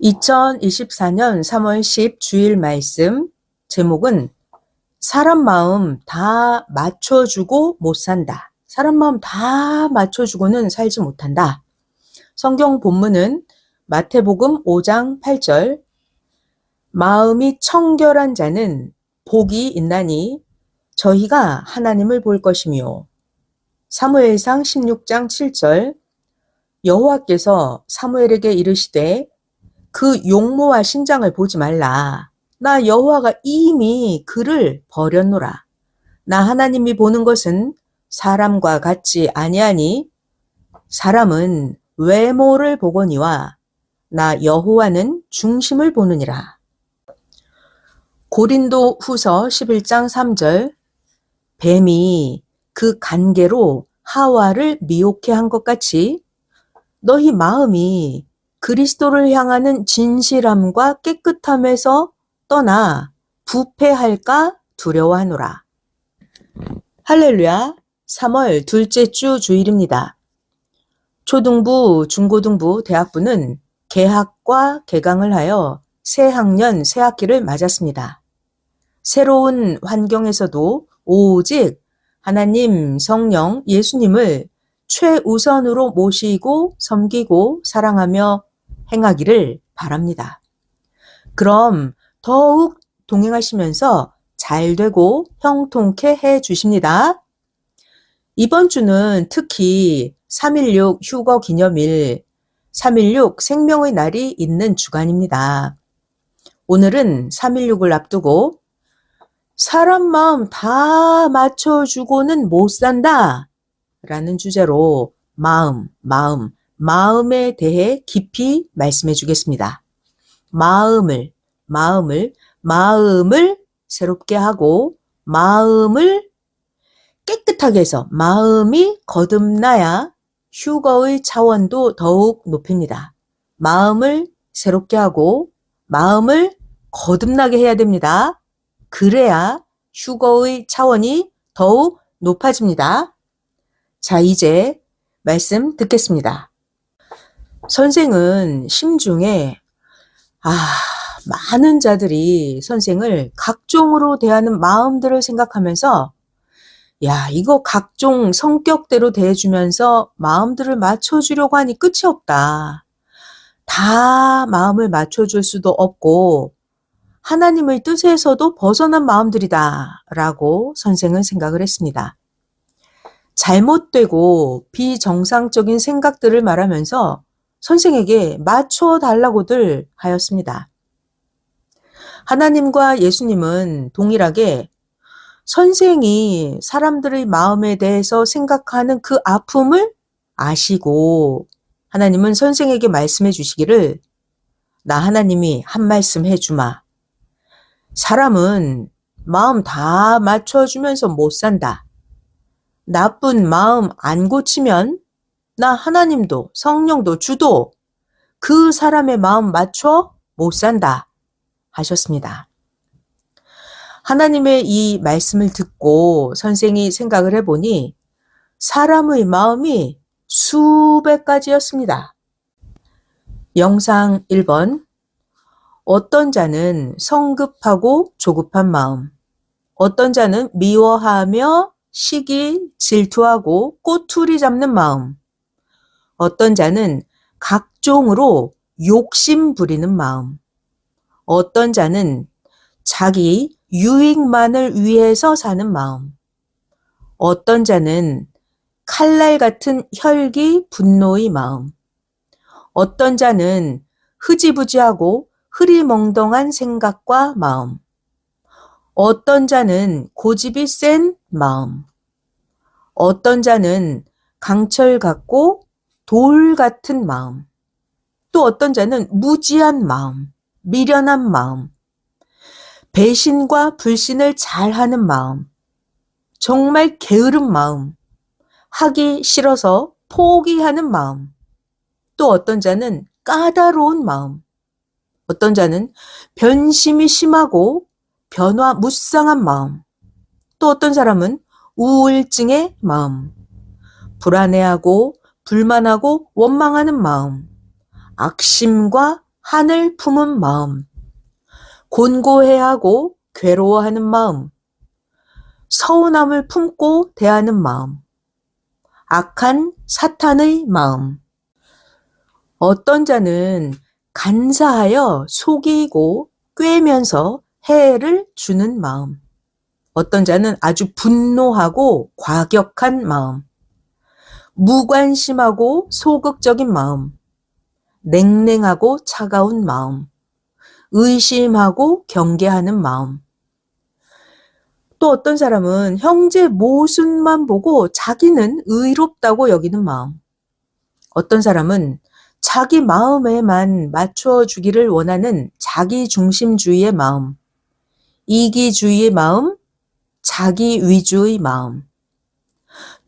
2024년 3월 10 주일 말씀 제목은 사람 마음 다 맞춰주고 못 산다. 사람 마음 다 맞춰주고는 살지 못한다. 성경 본문은 마태복음 5장 8절 마음이 청결한 자는 복이 있나니 저희가 하나님을 볼 것이며 사무엘상 16장 7절 여호와께서 사무엘에게 이르시되 그 용모와 신장을 보지 말라. 나 여호와가 이미 그를 버렸노라. 나 하나님이 보는 것은 사람과 같지 아니하니 사람은 외모를 보거니와 나 여호와는 중심을 보느니라. 고린도 후서 11장 3절 뱀이 그 간계로 하와를 미혹해 한 것 같이 너희 마음이 그리스도를 향하는 진실함과 깨끗함에서 떠나 부패할까 두려워하노라. 할렐루야. 3월 둘째 주 주일입니다. 초등부, 중고등부, 대학부는 개학과 개강을 하여 새 학년, 새 학기를 맞았습니다. 새로운 환경에서도 오직 하나님, 성령, 예수님을 최우선으로 모시고 섬기고 사랑하며 행하기를 바랍니다. 그럼 더욱 동행하시면서 잘 되고 형통케 해 주십니다. 이번 주는 특히 3.16 휴거 기념일, 3.16 생명의 날이 있는 주간입니다. 오늘은 3.16을 앞두고 사람 마음 다 맞춰주고는 못 산다 라는 주제로 마음에 대해 깊이 말씀해 주겠습니다. 마음을 새롭게 하고 마음을 깨끗하게 해서 마음이 거듭나야 휴거의 차원도 더욱 높입니다. 마음을 새롭게 하고 마음을 거듭나게 해야 됩니다. 그래야 휴거의 차원이 더욱 높아집니다. 자, 이제 말씀 듣겠습니다. 선생은 심중에 많은 자들이 선생을 각종으로 대하는 마음들을 생각하면서 이거 각종 성격대로 대해주면서 마음들을 맞춰주려고 하니 끝이 없다. 다 마음을 맞춰줄 수도 없고 하나님의 뜻에서도 벗어난 마음들이다 라고 선생은 생각을 했습니다. 잘못되고 비정상적인 생각들을 말하면서 선생에게 맞춰달라고들 하였습니다. 하나님과 예수님은 동일하게 선생이 사람들의 마음에 대해서 생각하는 그 아픔을 아시고 하나님은 선생에게 말씀해 주시기를 나 하나님이 한 말씀 해주마. 사람은 마음 다 맞춰주면서 못 산다. 나쁜 마음 안 고치면 나 하나님도 성령도 주도 그 사람의 마음 맞춰 못 산다 하셨습니다. 하나님의 이 말씀을 듣고 선생이 생각을 해보니 사람의 마음이 수백 가지였습니다. 영상 1번 어떤 자는 성급하고 조급한 마음, 어떤 자는 미워하며 시기, 질투하고 꼬투리 잡는 마음, 어떤 자는 각종으로 욕심 부리는 마음, 어떤 자는 자기 유익만을 위해서 사는 마음, 어떤 자는 칼날 같은 혈기, 분노의 마음, 어떤 자는 흐지부지하고 흐리멍덩한 생각과 마음, 어떤 자는 고집이 센 마음, 어떤 자는 강철 같고 돌 같은 마음, 또 어떤 자는 무지한 마음, 미련한 마음, 배신과 불신을 잘하는 마음, 정말 게으른 마음, 하기 싫어서 포기하는 마음, 또 어떤 자는 까다로운 마음, 어떤 자는 변심이 심하고 변화무쌍한 마음, 또 어떤 사람은 우울증의 마음, 불안해하고 불만하고 원망하는 마음, 악심과 한을 품은 마음, 곤고해하고 괴로워하는 마음, 서운함을 품고 대하는 마음, 악한 사탄의 마음. 어떤 자는 간사하여 속이고 꿰면서 해를 주는 마음. 어떤 자는 아주 분노하고 과격한 마음. 무관심하고 소극적인 마음. 냉랭하고 차가운 마음. 의심하고 경계하는 마음. 또 어떤 사람은 형제 모순만 보고 자기는 의롭다고 여기는 마음. 어떤 사람은 자기 마음에만 맞춰주기를 원하는 자기중심주의의 마음, 이기주의의 마음, 자기 위주의 마음.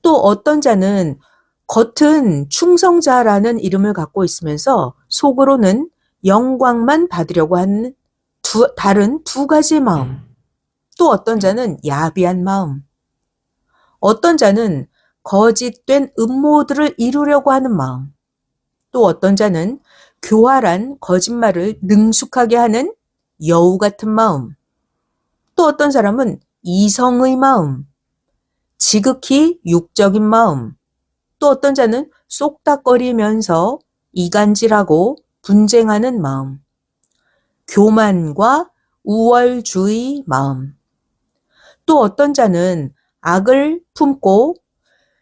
또 어떤 자는 겉은 충성자라는 이름을 갖고 있으면서 속으로는 영광만 받으려고 하는 다른 두 가지 마음. 또 어떤 자는 야비한 마음. 어떤 자는 거짓된 음모들을 이루려고 하는 마음. 또 어떤 자는 교활한 거짓말을 능숙하게 하는 여우 같은 마음. 또 어떤 사람은 이성의 마음, 지극히 육적인 마음. 또 어떤 자는 쏙닥거리면서 이간질하고 분쟁하는 마음. 교만과 우월주의 마음. 또 어떤 자는 악을 품고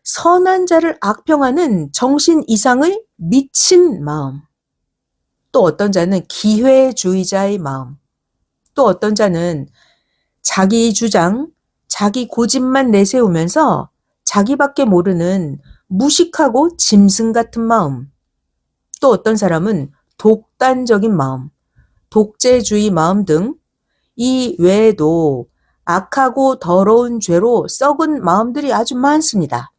선한 자를 악평하는 정신 이상의 미친 마음. 또 어떤 자는 기회주의자의 마음. 또 어떤 자는 자기 주장, 자기 고집만 내세우면서 자기밖에 모르는 무식하고 짐승 같은 마음. 또 어떤 사람은 독단적인 마음, 독재주의 마음 등 이 외에도 악하고 더러운 죄로 썩은 마음들이 아주 많습니다.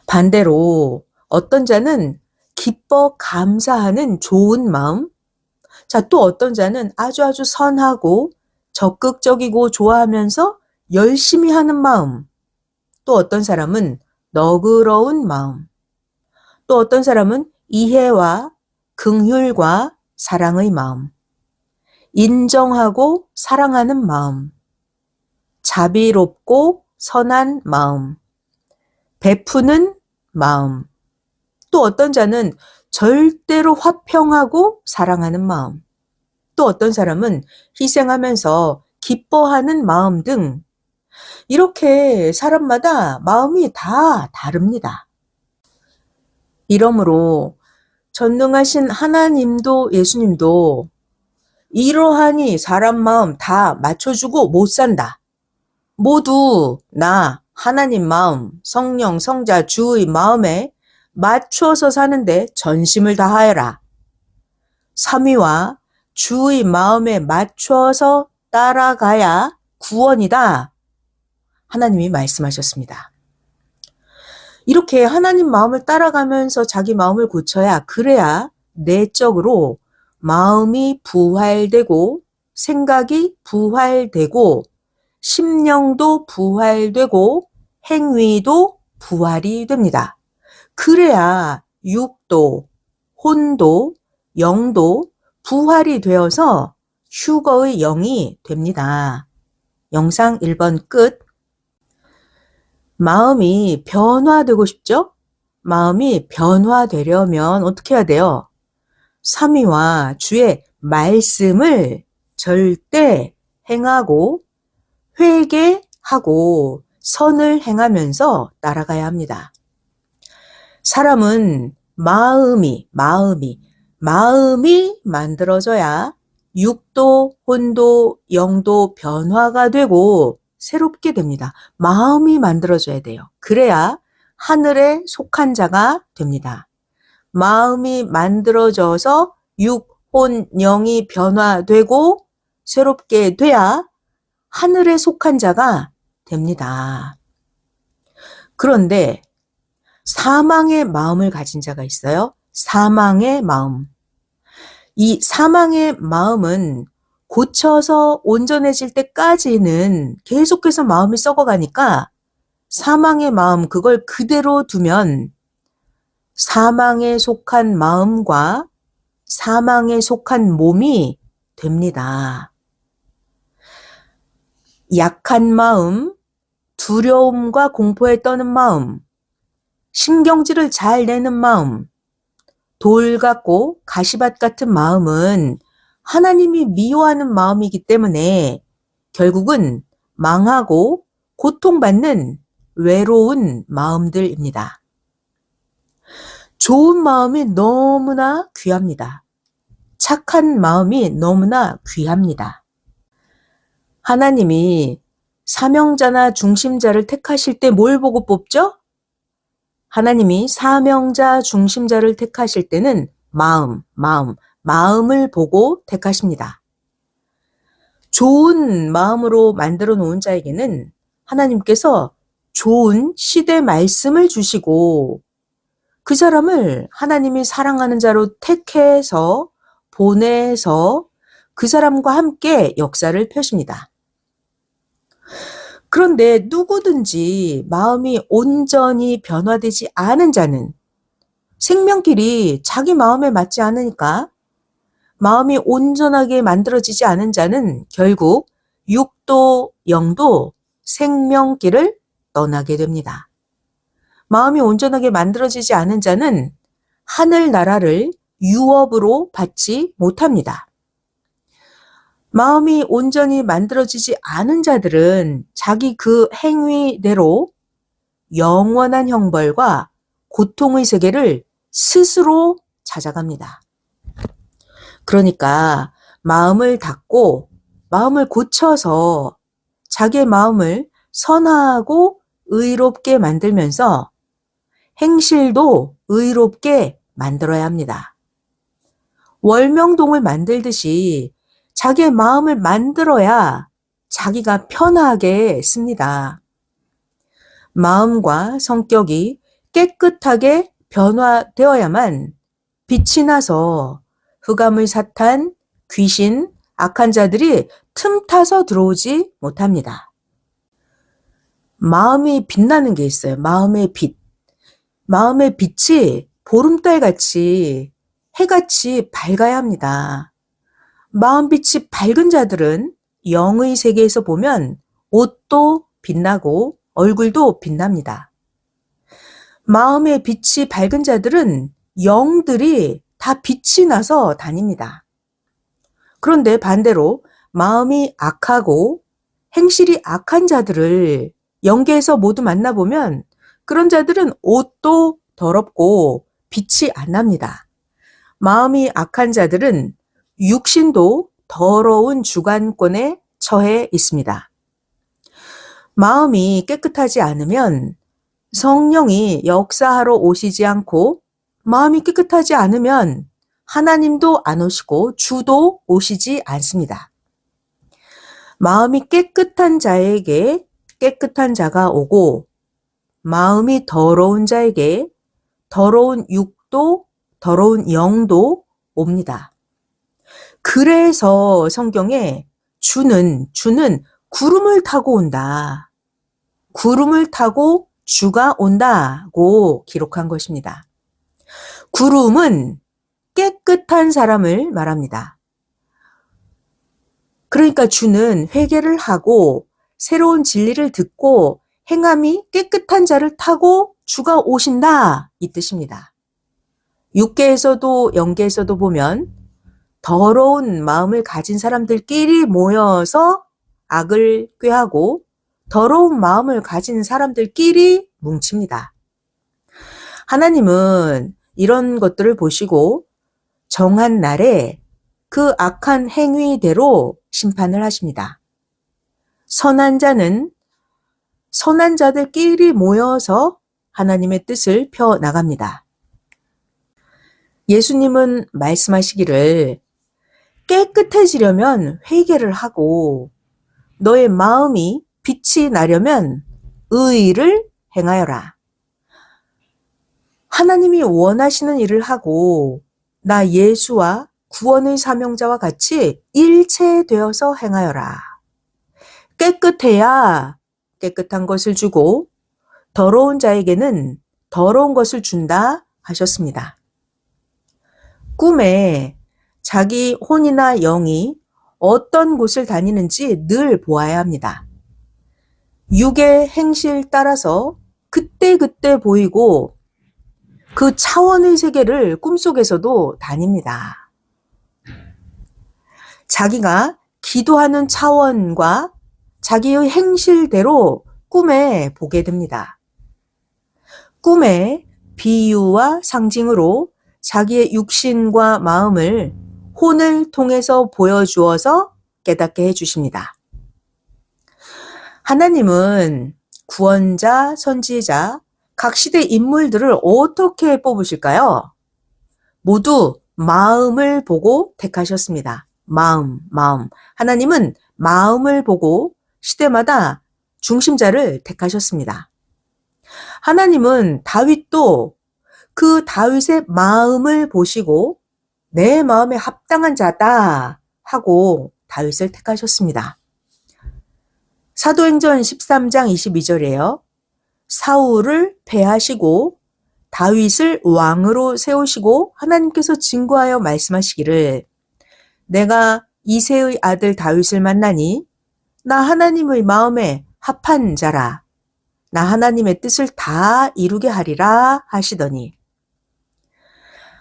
반대로 어떤 자는 기뻐 감사하는 좋은 마음, 자, 또 어떤 자는 아주 선하고 적극적이고 좋아하면서 열심히 하는 마음, 또 어떤 사람은 너그러운 마음, 또 어떤 사람은 이해와 긍휼과 사랑의 마음, 인정하고 사랑하는 마음, 자비롭고 선한 마음, 베푸는 마음, 또 어떤 자는 절대로 화평하고 사랑하는 마음, 또 어떤 사람은 희생하면서 기뻐하는 마음 등 이렇게 사람마다 마음이 다 다릅니다. 이러므로 전능하신 하나님도 예수님도 이러하니 사람 마음 다 맞춰주고 못 산다. 모두 나 하나님 마음, 성령, 성자, 주의 마음에 맞춰서 사는데 전심을 다하여라. 삼위와 주의 마음에 맞춰서 따라가야 구원이다. 하나님이 말씀하셨습니다. 이렇게 하나님 마음을 따라가면서 자기 마음을 고쳐야, 그래야 내적으로 마음이 부활되고 생각이 부활되고 심령도 부활되고 행위도 부활이 됩니다. 그래야 육도, 혼도, 영도 부활이 되어서 휴거의 영이 됩니다. 영상 1번 끝. 마음이 변화되고 싶죠? 마음이 변화되려면 어떻게 해야 돼요? 삼위와 주의 말씀을 절대 행하고 회개하고 선을 행하면서 따라가야 합니다. 사람은 마음이 만들어져야 육도, 혼도, 영도 변화가 되고 새롭게 됩니다. 마음이 만들어져야 돼요. 그래야 하늘에 속한 자가 됩니다. 마음이 만들어져서 육, 혼, 영이 변화되고 새롭게 돼야 하늘에 속한 자가 됩니다. 그런데 사망의 마음을 가진 자가 있어요. 사망의 마음. 이 사망의 마음은 고쳐서 온전해질 때까지는 계속해서 마음이 썩어가니까 사망의 마음, 그걸 그대로 두면 사망에 속한 마음과 사망에 속한 몸이 됩니다. 약한 마음, 두려움과 공포에 떠는 마음, 신경질을 잘 내는 마음, 돌 같고 가시밭 같은 마음은 하나님이 미워하는 마음이기 때문에 결국은 망하고 고통받는 외로운 마음들입니다. 좋은 마음이 너무나 귀합니다. 착한 마음이 너무나 귀합니다. 하나님이 사명자나 중심자를 택하실 때 뭘 보고 뽑죠? 하나님이 사명자 중심자를 택하실 때는 마음을 보고 택하십니다. 좋은 마음으로 만들어 놓은 자에게는 하나님께서 좋은 시대 말씀을 주시고 그 사람을 하나님이 사랑하는 자로 택해서 보내서 그 사람과 함께 역사를 펴십니다. 그런데 누구든지 마음이 온전히 변화되지 않은 자는 생명길이 자기 마음에 맞지 않으니까 마음이 온전하게 만들어지지 않은 자는 결국 육도 영도 생명길을 떠나게 됩니다. 마음이 온전하게 만들어지지 않은 자는 하늘나라를 유업으로 받지 못합니다. 마음이 온전히 만들어지지 않은 자들은 자기 그 행위대로 영원한 형벌과 고통의 세계를 스스로 찾아갑니다. 그러니까 마음을 닫고 마음을 고쳐서 자기의 마음을 선하고 의롭게 만들면서 행실도 의롭게 만들어야 합니다. 월명동을 만들듯이 자기의 마음을 만들어야 자기가 편하게 씁니다. 마음과 성격이 깨끗하게 변화되어야만 빛이 나서 흑암의 사탄, 귀신, 악한 자들이 틈타서 들어오지 못합니다. 마음이 빛나는 게 있어요. 마음의 빛. 마음의 빛이 보름달같이 해같이 밝아야 합니다. 마음빛이 밝은 자들은 영의 세계에서 보면 옷도 빛나고 얼굴도 빛납니다. 마음의 빛이 밝은 자들은 영들이 다 빛이 나서 다닙니다. 그런데 반대로 마음이 악하고 행실이 악한 자들을 영계에서 모두 만나보면 그런 자들은 옷도 더럽고 빛이 안 납니다. 마음이 악한 자들은 육신도 더러운 주관권에 처해 있습니다. 마음이 깨끗하지 않으면 성령이 역사하러 오시지 않고 마음이 깨끗하지 않으면 하나님도 안 오시고 주도 오시지 않습니다. 마음이 깨끗한 자에게 깨끗한 자가 오고 마음이 더러운 자에게 더러운 육도 더러운 영도 옵니다. 그래서 성경에 주는 구름을 타고 온다. 구름을 타고 주가 온다고 기록한 것입니다. 구름은 깨끗한 사람을 말합니다. 그러니까 주는 회개를 하고 새로운 진리를 듣고 행함이 깨끗한 자를 타고 주가 오신다 이 뜻입니다. 육계에서도 영계에서도 보면 더러운 마음을 가진 사람들끼리 모여서 악을 꾀하고 더러운 마음을 가진 사람들끼리 뭉칩니다. 하나님은 이런 것들을 보시고 정한 날에 그 악한 행위대로 심판을 하십니다. 선한 자는 선한 자들끼리 모여서 하나님의 뜻을 펴 나갑니다. 예수님은 말씀하시기를 깨끗해지려면 회개를 하고 너의 마음이 빛이 나려면 의를 행하여라. 하나님이 원하시는 일을 하고 나 예수와 구원의 사명자와 같이 일체되어서 행하여라. 깨끗해야 깨끗한 것을 주고 더러운 자에게는 더러운 것을 준다 하셨습니다. 꿈에 자기 혼이나 영이 어떤 곳을 다니는지 늘 보아야 합니다. 육의 행실 따라서 그때그때 보이고 그 차원의 세계를 꿈속에서도 다닙니다. 자기가 기도하는 차원과 자기의 행실대로 꿈에 보게 됩니다. 꿈에 비유와 상징으로 자기의 육신과 마음을 혼을 통해서 보여주어서 깨닫게 해주십니다. 하나님은 구원자, 선지자, 각 시대 인물들을 어떻게 뽑으실까요? 모두 마음을 보고 택하셨습니다. 마음. 하나님은 마음을 보고 시대마다 중심자를 택하셨습니다. 하나님은 다윗도 그 다윗의 마음을 보시고 내 마음에 합당한 자다 하고 다윗을 택하셨습니다. 사도행전 13장 22절이에요. 사울을 패하시고 다윗을 왕으로 세우시고 하나님께서 증거하여 말씀하시기를 내가 이새의 아들 다윗을 만나니 나 하나님의 마음에 합한 자라 나 하나님의 뜻을 다 이루게 하리라 하시더니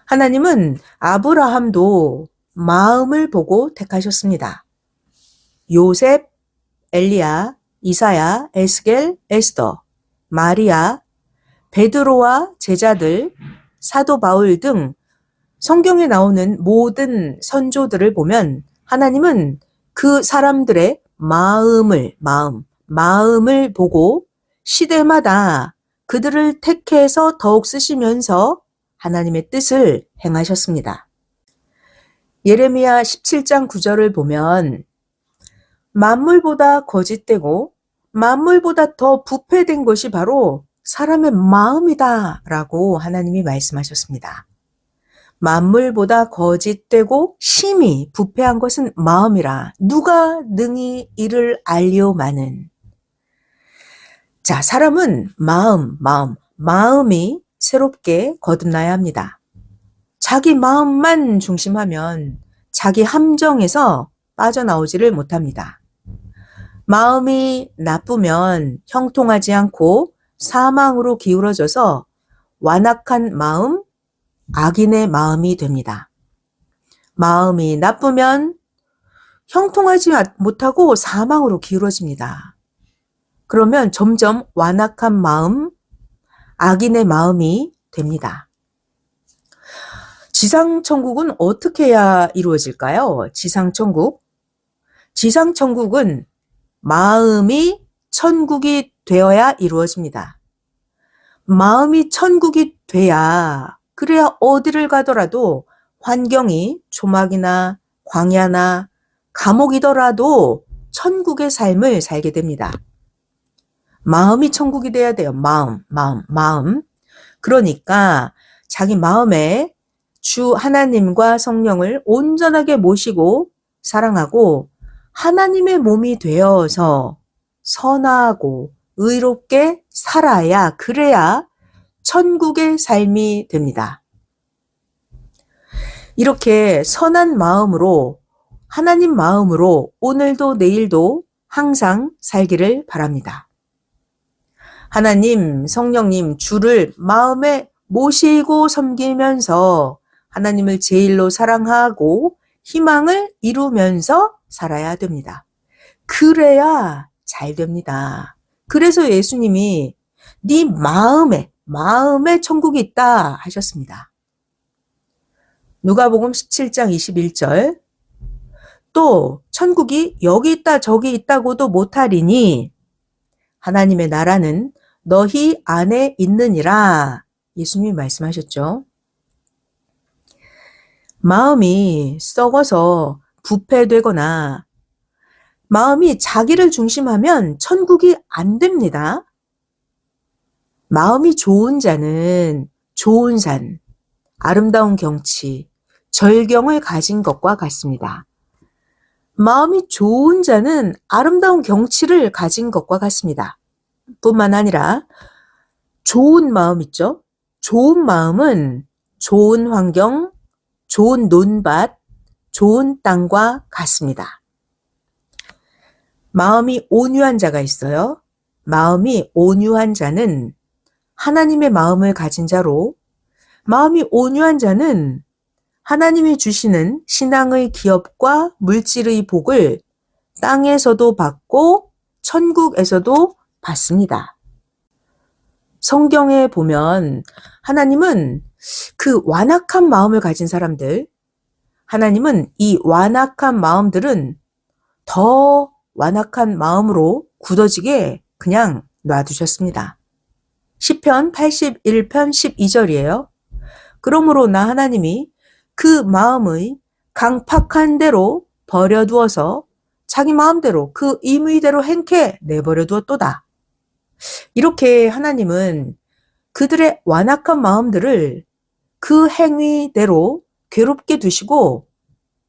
하나님은 아브라함도 마음을 보고 택하셨습니다. 요셉, 엘리야, 이사야, 에스겔, 에스더, 마리아, 베드로와 제자들, 사도 바울 등 성경에 나오는 모든 선조들을 보면 하나님은 그 사람들의 마음을 보고 시대마다 그들을 택해서 더욱 쓰시면서 하나님의 뜻을 행하셨습니다. 예레미야 17장 9절을 보면 만물보다 거짓되고 만물보다 더 부패된 것이 바로 사람의 마음이다 라고 하나님이 말씀하셨습니다. 만물보다 거짓되고 심히 부패한 것은 마음이라 누가 능히 이를 알리오마는. 자, 사람은 마음이 새롭게 거듭나야 합니다. 자기 마음만 중심하면 자기 함정에서 빠져나오지를 못합니다. 마음이 나쁘면 형통하지 않고 사망으로 기울어져서 완악한 마음, 악인의 마음이 됩니다. 마음이 나쁘면 형통하지 못하고 사망으로 기울어집니다. 그러면 점점 완악한 마음, 악인의 마음이 됩니다. 지상천국은 어떻게 해야 이루어질까요? 지상천국은 마음이 천국이 되어야 이루어집니다. 마음이 천국이 돼야 그래야 어디를 가더라도 환경이 초막이나 광야나 감옥이더라도 천국의 삶을 살게 됩니다. 마음이 천국이 돼야 돼요. 마음. 그러니까 자기 마음에 주 하나님과 성령을 온전하게 모시고 사랑하고 하나님의 몸이 되어서 선하고 의롭게 살아야 그래야 천국의 삶이 됩니다. 이렇게 선한 마음으로 하나님 마음으로 오늘도 내일도 항상 살기를 바랍니다. 하나님, 성령님, 주를 마음에 모시고 섬기면서 하나님을 제일로 사랑하고 희망을 이루면서 살아야 됩니다. 그래야 잘 됩니다. 그래서 예수님이 네 마음에 천국이 있다 하셨습니다. 누가복음 17장 21절 또 천국이 여기 있다 저기 있다고도 못하리니 하나님의 나라는 너희 안에 있느니라 예수님이 말씀하셨죠. 마음이 썩어서 부패되거나 마음이 자기를 중심하면 천국이 안 됩니다. 마음이 좋은 자는 좋은 산, 아름다운 경치, 절경을 가진 것과 같습니다. 마음이 좋은 자는 아름다운 경치를 가진 것과 같습니다. 뿐만 아니라 좋은 마음 있죠? 좋은 마음은 좋은 환경, 좋은 논밭, 좋은 땅과 같습니다. 마음이 온유한 자가 있어요. 마음이 온유한 자는 하나님의 마음을 가진 자로, 마음이 온유한 자는 하나님이 주시는 신앙의 기업과 물질의 복을 땅에서도 받고 천국에서도 받습니다. 성경에 보면 하나님은 그 완악한 마음을 가진 사람들, 하나님은 이 완악한 마음들은 더 완악한 마음으로 굳어지게 그냥 놔두셨습니다. 시편 81편 12절이에요. 그러므로 나 하나님이 그 마음의 강팍한 대로 버려두어서 자기 마음대로 그 임의대로 행케 내버려 두었도다. 이렇게 하나님은 그들의 완악한 마음들을 그 행위대로 괴롭게 두시고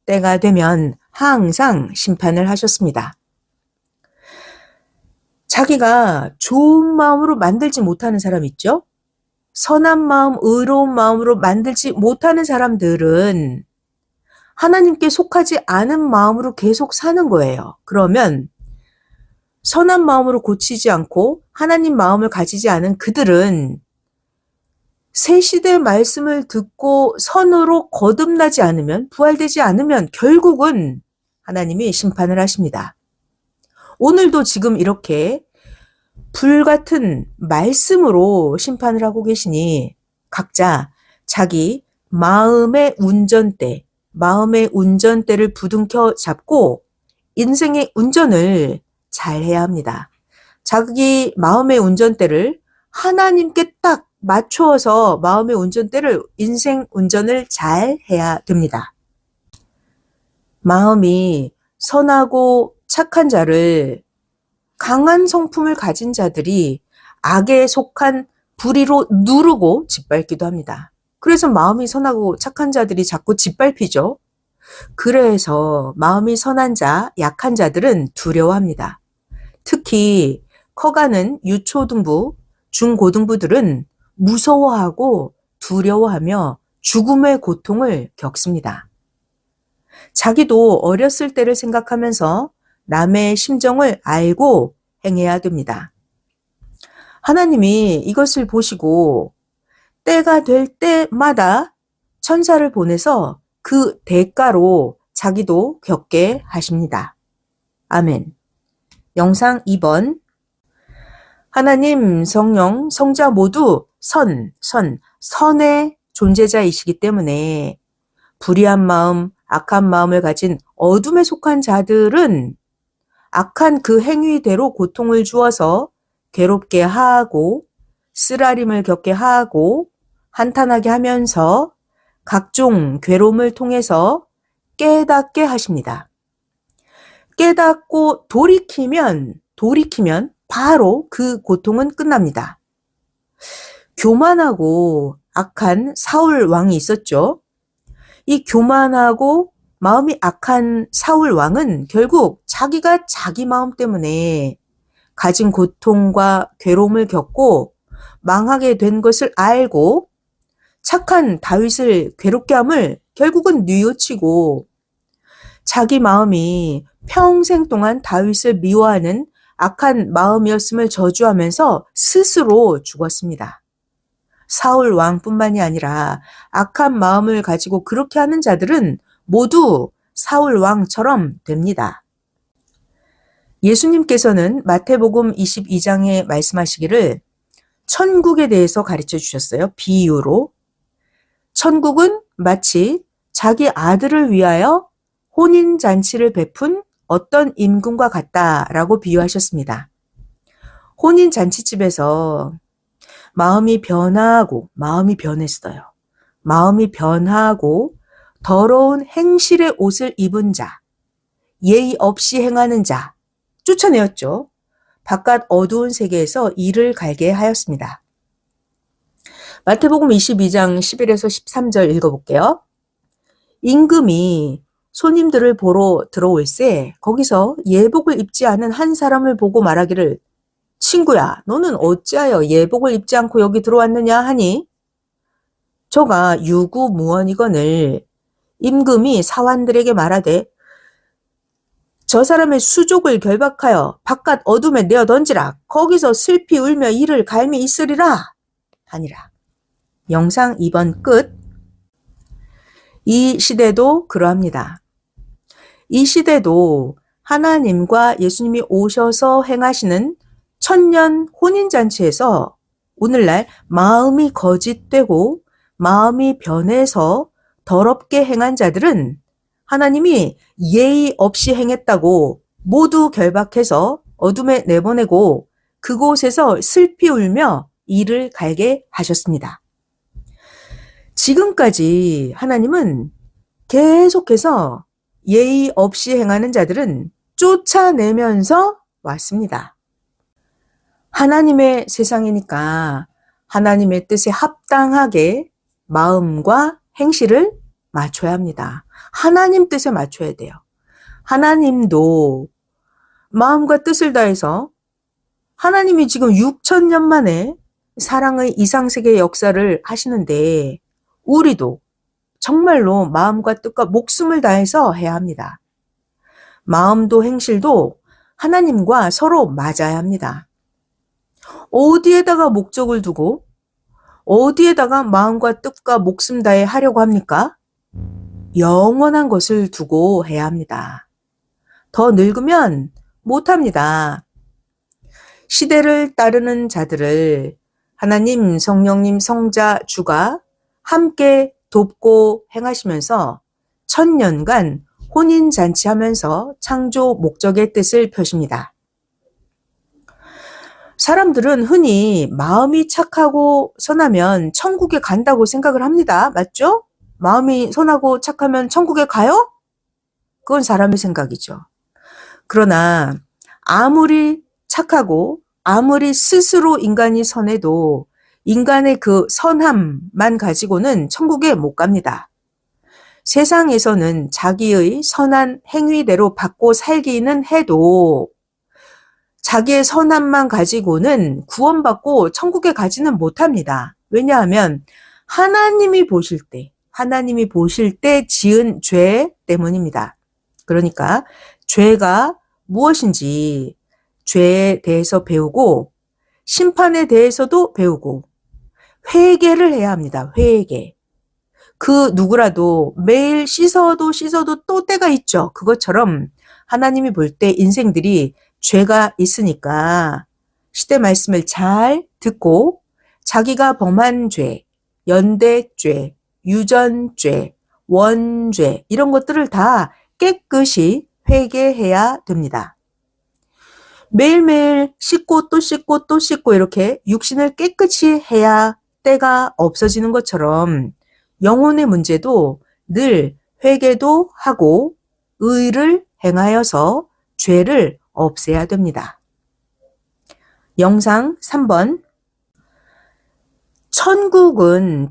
때가 되면 항상 심판을 하셨습니다. 자기가 좋은 마음으로 만들지 못하는 사람 있죠? 선한 마음, 의로운 마음으로 만들지 못하는 사람들은 하나님께 속하지 않은 마음으로 계속 사는 거예요. 그러면 선한 마음으로 고치지 않고 하나님 마음을 가지지 않은 그들은 새 시대의 말씀을 듣고 선으로 거듭나지 않으면, 부활되지 않으면 결국은 하나님이 심판을 하십니다. 오늘도 지금 이렇게 불같은 말씀으로 심판을 하고 계시니 각자 자기 마음의 운전대를 부둥켜 잡고 인생의 운전을 잘 해야 합니다. 자기 마음의 운전대를 하나님께 딱 맞추어서 마음의 운전대를, 인생 운전을 잘 해야 됩니다. 마음이 선하고 착한 자를, 강한 성품을 가진 자들이 악에 속한 불의로 누르고 짓밟기도 합니다. 그래서 마음이 선하고 착한 자들이 자꾸 짓밟히죠. 그래서 마음이 선한 자, 약한 자들은 두려워합니다. 특히 커가는 유초등부, 중고등부들은 무서워하고 두려워하며 죽음의 고통을 겪습니다. 자기도 어렸을 때를 생각하면서 남의 심정을 알고 행해야 됩니다. 하나님이 이것을 보시고 때가 될 때마다 천사를 보내서 그 대가로 자기도 겪게 하십니다. 아멘. 영상 2번. 하나님, 성령, 성자 모두 선의 존재자이시기 때문에 불의한 마음, 악한 마음을 가진 어둠에 속한 자들은 악한 그 행위대로 고통을 주어서 괴롭게 하고 쓰라림을 겪게 하고 한탄하게 하면서 각종 괴로움을 통해서 깨닫게 하십니다. 깨닫고 돌이키면 바로 그 고통은 끝납니다. 교만하고 악한 사울 왕이 있었죠. 이 교만하고 마음이 악한 사울 왕은 결국 자기가 자기 마음 때문에 가진 고통과 괴로움을 겪고 망하게 된 것을 알고 착한 다윗을 괴롭게 함을 결국은 뉘우치고 자기 마음이 평생 동안 다윗을 미워하는 악한 마음이었음을 저주하면서 스스로 죽었습니다. 사울 왕뿐만이 아니라 악한 마음을 가지고 그렇게 하는 자들은 모두 사울 왕처럼 됩니다. 예수님께서는 마태복음 22장에 말씀하시기를 천국에 대해서 가르쳐 주셨어요. 비유로. 천국은 마치 자기 아들을 위하여 혼인잔치를 베푼 어떤 임금과 같다라고 비유하셨습니다. 혼인잔치집에서 마음이 변했어요. 마음이 변하고 더러운 행실의 옷을 입은 자, 예의 없이 행하는 자 쫓아내었죠. 바깥 어두운 세계에서 이를 갈게 하였습니다. 마태복음 22장 11에서 13절 읽어볼게요. 임금이 손님들을 보러 들어올세 거기서 예복을 입지 않은 한 사람을 보고 말하기를 친구야, 너는 어찌하여 예복을 입지 않고 여기 들어왔느냐 하니 저가 유구무원이거늘 임금이 사환들에게 말하되 저 사람의 수족을 결박하여 바깥 어둠에 내어 던지라. 거기서 슬피 울며 이를 갈미 있으리라 하니라. 영상 2번 끝. 이 시대도 그러합니다. 이 시대도 하나님과 예수님이 오셔서 행하시는 천년 혼인잔치에서 오늘날 마음이 거짓되고 마음이 변해서 더럽게 행한 자들은 하나님이 예의 없이 행했다고 모두 결박해서 어둠에 내보내고 그곳에서 슬피 울며 이를 갈게 하셨습니다. 지금까지 하나님은 계속해서 예의 없이 행하는 자들은 쫓아내면서 왔습니다. 하나님의 세상이니까 하나님의 뜻에 합당하게 마음과 행실을 맞춰야 합니다. 하나님 뜻에 맞춰야 돼요. 하나님도 마음과 뜻을 다해서 하나님이 지금 6,000년 만에 사랑의 이상세계 역사를 하시는데 우리도 정말로 마음과 뜻과 목숨을 다해서 해야 합니다. 마음도 행실도 하나님과 서로 맞아야 합니다. 어디에다가 목적을 두고 어디에다가 마음과 뜻과 목숨 다해 하려고 합니까? 영원한 것을 두고 해야 합니다. 더 늙으면 못합니다. 시대를 따르는 자들을 하나님, 성령님, 성자, 주가 함께 돕고 행하시면서 1000년간 혼인잔치하면서 창조 목적의 뜻을 펴십니다. 사람들은 흔히 마음이 착하고 선하면 천국에 간다고 생각을 합니다. 맞죠? 마음이 선하고 착하면 천국에 가요? 그건 사람의 생각이죠. 그러나 아무리 착하고 아무리 스스로 인간이 선해도 인간의 그 선함만 가지고는 천국에 못 갑니다. 세상에서는 자기의 선한 행위대로 받고 살기는 해도 자기의 선함만 가지고는 구원받고 천국에 가지는 못합니다. 왜냐하면 하나님이 보실 때 지은 죄 때문입니다. 그러니까 죄가 무엇인지 죄에 대해서 배우고 심판에 대해서도 배우고 회개를 해야 합니다. 회개. 그 누구라도 매일 씻어도 또 때가 있죠. 그것처럼 하나님이 볼 때 인생들이 죄가 있으니까 시대 말씀을 잘 듣고 자기가 범한 죄, 연대죄, 유전죄, 원죄 이런 것들을 다 깨끗이 회개해야 됩니다. 매일매일 씻고 또 씻고 또 씻고 이렇게 육신을 깨끗이 해야 때가 없어지는 것처럼 영혼의 문제도 늘 회개도 하고 의를 행하여서 죄를 없애야 됩니다. 영상 3번. 천국은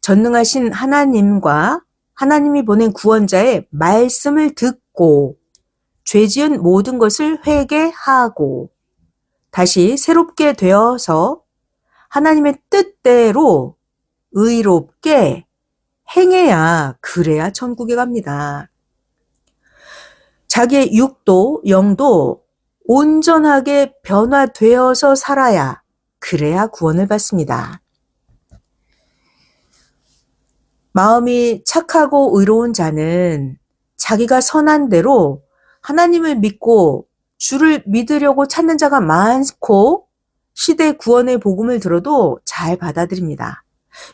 전능하신 하나님과 하나님이 보낸 구원자의 말씀을 듣고 죄 지은 모든 것을 회개하고 다시 새롭게 되어서 하나님의 뜻대로 의롭게 행해야 그래야 천국에 갑니다. 자기의 육도, 영도 온전하게 변화되어서 살아야 그래야 구원을 받습니다. 마음이 착하고 의로운 자는 자기가 선한 대로 하나님을 믿고 주를 믿으려고 찾는 자가 많고 시대 구원의 복음을 들어도 잘 받아들입니다.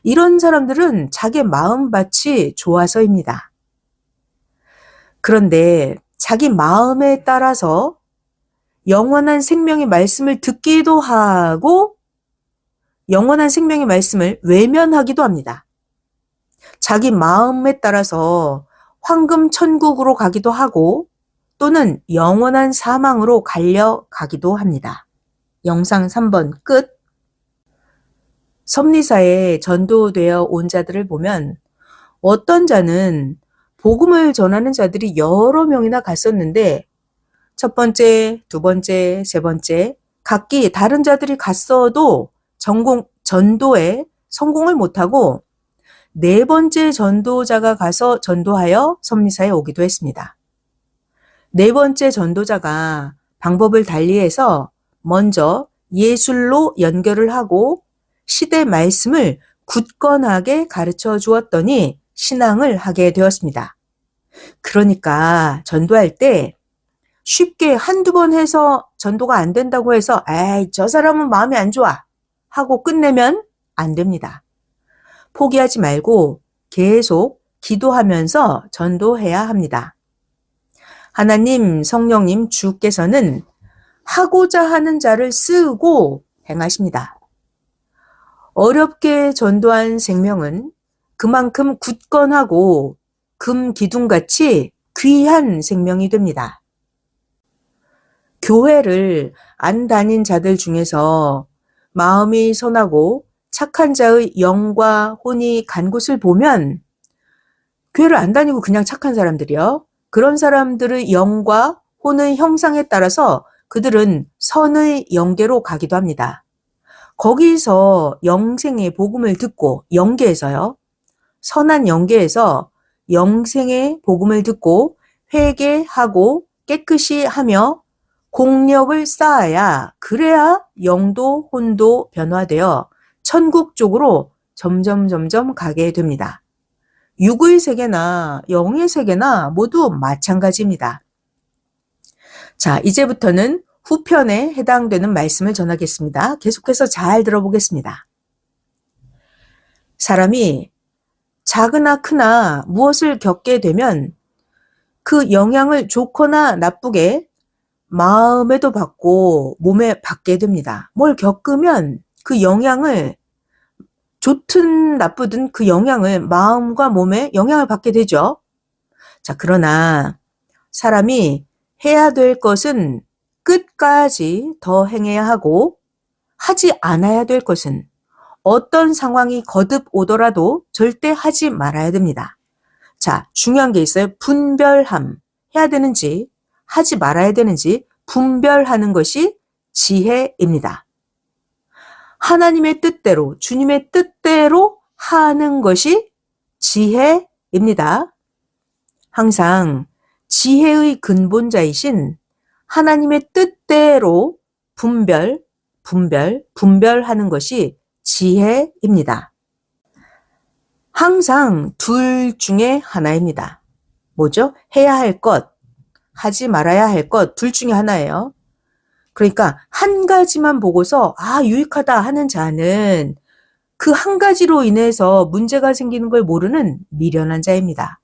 이런 사람들은 자기 마음밭이 좋아서입니다. 그런데 자기 마음에 따라서 영원한 생명의 말씀을 듣기도 하고 영원한 생명의 말씀을 외면하기도 합니다. 자기 마음에 따라서 황금 천국으로 가기도 하고 또는 영원한 사망으로 갈려가기도 합니다. 영상 3번 끝. 섭리사에 전도되어 온 자들을 보면 어떤 자는 복음을 전하는 자들이 여러 명이나 갔었는데 첫 번째, 두 번째, 세 번째 각기 다른 자들이 갔어도 전도에 성공을 못하고 네 번째 전도자가 가서 전도하여 선미사에 오기도 했습니다. 네 번째 전도자가 방법을 달리해서 먼저 예술로 연결을 하고 시대 말씀을 굳건하게 가르쳐 주었더니 신앙을 하게 되었습니다. 그러니까 전도할 때 쉽게 한두 번 해서 전도가 안 된다고 해서 에이, 저 사람은 마음이 안 좋아 하고 끝내면 안 됩니다. 포기하지 말고 계속 기도하면서 전도해야 합니다. 하나님, 성령님, 주께서는 하고자 하는 자를 쓰고 행하십니다. 어렵게 전도한 생명은 그만큼 굳건하고 금기둥같이 귀한 생명이 됩니다. 교회를 안 다닌 자들 중에서 마음이 선하고 착한 자의 영과 혼이 간 곳을 보면 교회를 안 다니고 그냥 착한 사람들이요. 그런 사람들의 영과 혼의 형상에 따라서 그들은 선의 영계로 가기도 합니다. 거기서 영생의 복음을 듣고 영계에서요. 선한 영계에서 영생의 복음을 듣고 회개하고 깨끗이 하며 공력을 쌓아야 그래야 영도 혼도 변화되어 천국 쪽으로 점점 가게 됩니다. 육의 세계나 영의 세계나 모두 마찬가지입니다. 자, 이제부터는 후편에 해당되는 말씀을 전하겠습니다. 계속해서 잘 들어보겠습니다. 사람이 작으나 크나 무엇을 겪게 되면 그 영향을 좋거나 나쁘게 마음에도 받고 몸에 받게 됩니다. 뭘 겪으면 그 영향을 좋든 나쁘든 그 영향을 마음과 몸에 영향을 받게 되죠. 자, 그러나 사람이 해야 될 것은 끝까지 더 행해야 하고 하지 않아야 될 것은 어떤 상황이 거듭 오더라도 절대 하지 말아야 됩니다. 자, 중요한 게 있어요. 분별함. 해야 되는지 하지 말아야 되는지 분별하는 것이 지혜입니다. 하나님의 뜻대로, 주님의 뜻대로 하는 것이 지혜입니다. 항상 지혜의 근본자이신 하나님의 뜻대로 분별하는 것이 지혜입니다. 항상 둘 중에 하나입니다. 뭐죠? 해야 할 것, 하지 말아야 할 것, 둘 중에 하나예요. 그러니까 한 가지만 보고서 유익하다 하는 자는 그 한 가지로 인해서 문제가 생기는 걸 모르는 미련한 자입니다.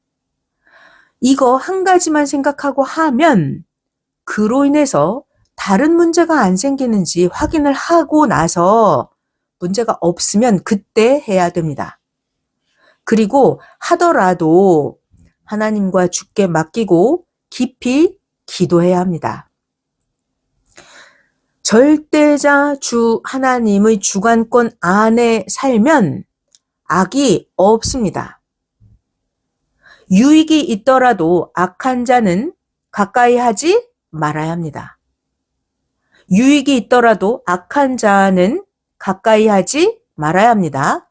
이거 한 가지만 생각하고 하면 그로 인해서 다른 문제가 안 생기는지 확인을 하고 나서 문제가 없으면 그때 해야 됩니다. 그리고 하더라도 하나님과 주께 맡기고 깊이 기도해야 합니다. 절대자 주 하나님의 주관권 안에 살면 악이 없습니다. 유익이 있더라도 악한 자는 가까이 하지 말아야 합니다. 유익이 있더라도 악한 자는 가까이 하지 말아야 합니다.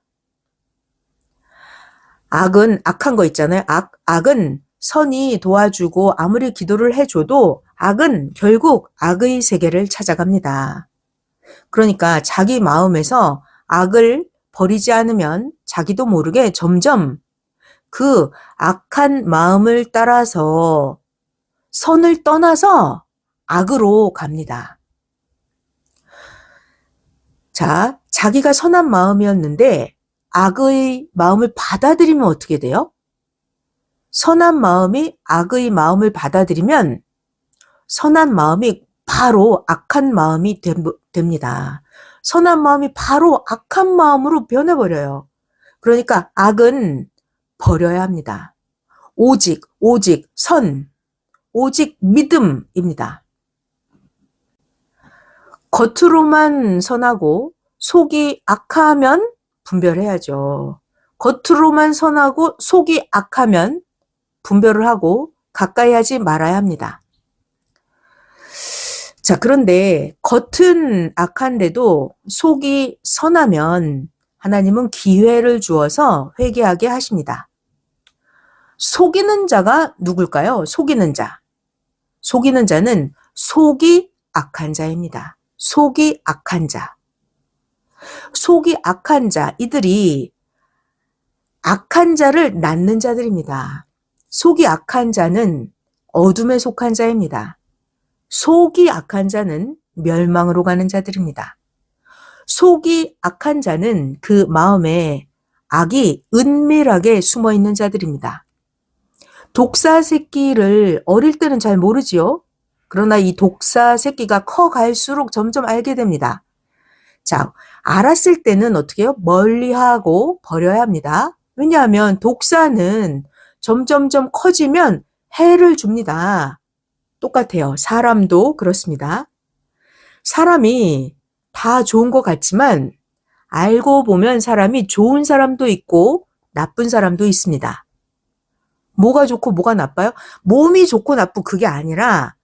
악은 악한 거 있잖아요. 악은 선이 도와주고 아무리 기도를 해줘도 악은 결국 악의 세계를 찾아갑니다. 그러니까 자기 마음에서 악을 버리지 않으면 자기도 모르게 점점 그 악한 마음을 따라서 선을 떠나서 악으로 갑니다. 자, 자기가 선한 마음이었는데 악의 마음을 받아들이면 어떻게 돼요? 선한 마음이 악의 마음을 받아들이면 선한 마음이 바로 악한 마음이 됩니다. 선한 마음이 바로 악한 마음으로 변해버려요. 그러니까 악은 버려야 합니다. 오직 선, 오직 믿음입니다. 겉으로만 선하고 속이 악하면 분별해야죠. 겉으로만 선하고 속이 악하면 분별을 하고 가까이 하지 말아야 합니다. 자, 그런데 겉은 악한데도 속이 선하면 하나님은 기회를 주어서 회개하게 하십니다. 속이는 자가 누굴까요? 속이는 자. 속이는 자는 속이 악한 자입니다. 속이 악한 자. 속이 악한 자, 이들이 악한 자를 낳는 자들입니다. 속이 악한 자는 어둠에 속한 자입니다. 속이 악한 자는 멸망으로 가는 자들입니다. 속이 악한 자는 그 마음에 악이 은밀하게 숨어 있는 자들입니다. 독사 새끼를 어릴 때는 잘 모르지요. 그러나 이 독사 새끼가 커갈수록 점점 알게 됩니다. 자, 알았을 때는 어떻게 해요? 멀리하고 버려야 합니다. 왜냐하면 독사는 점점점 커지면 해를 줍니다. 똑같아요. 사람도 그렇습니다. 사람이 다 좋은 것 같지만 알고 보면 사람이 좋은 사람도 있고 나쁜 사람도 있습니다. 뭐가 좋고 뭐가 나빠요? 몸이 좋고 나쁘고 그게 아니라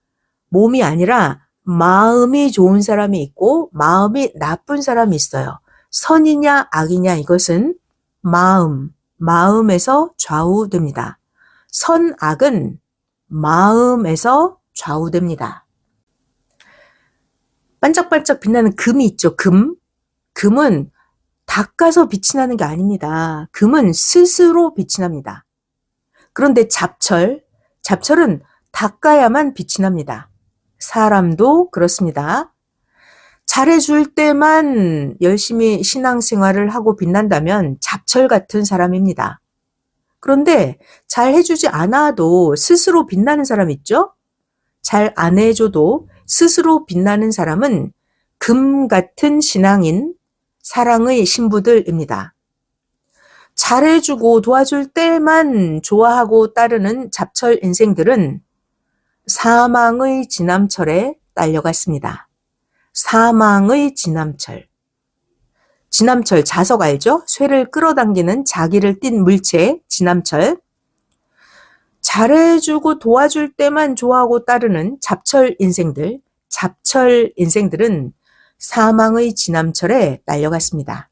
몸이 아니라 마음이 좋은 사람이 있고 마음이 나쁜 사람이 있어요. 선이냐 악이냐 이것은 마음에서 좌우됩니다. 선, 악은 마음에서 좌우됩니다. 반짝반짝 빛나는 금이 있죠. 금은 닦아서 빛이 나는 게 아닙니다. 금은 스스로 빛이 납니다. 그런데 잡철은 닦아야만 빛이 납니다. 사람도 그렇습니다. 잘해줄 때만 열심히 신앙생활을 하고 빛난다면 잡철 같은 사람입니다. 그런데 잘해주지 않아도 스스로 빛나는 사람 있죠? 잘 안 해줘도 스스로 빛나는 사람은 금 같은 신앙인, 사랑의 신부들입니다. 잘해주고 도와줄 때만 좋아하고 따르는 잡철 인생들은 사망의 지남철에 딸려갔습니다. 사망의 지남철. 지남철, 자석 알죠? 쇠를 끌어당기는 자기를 띤 물체, 지남철. 잘해주고 도와줄 때만 좋아하고 따르는 잡철 인생들은 사망의 지남철에 딸려갔습니다.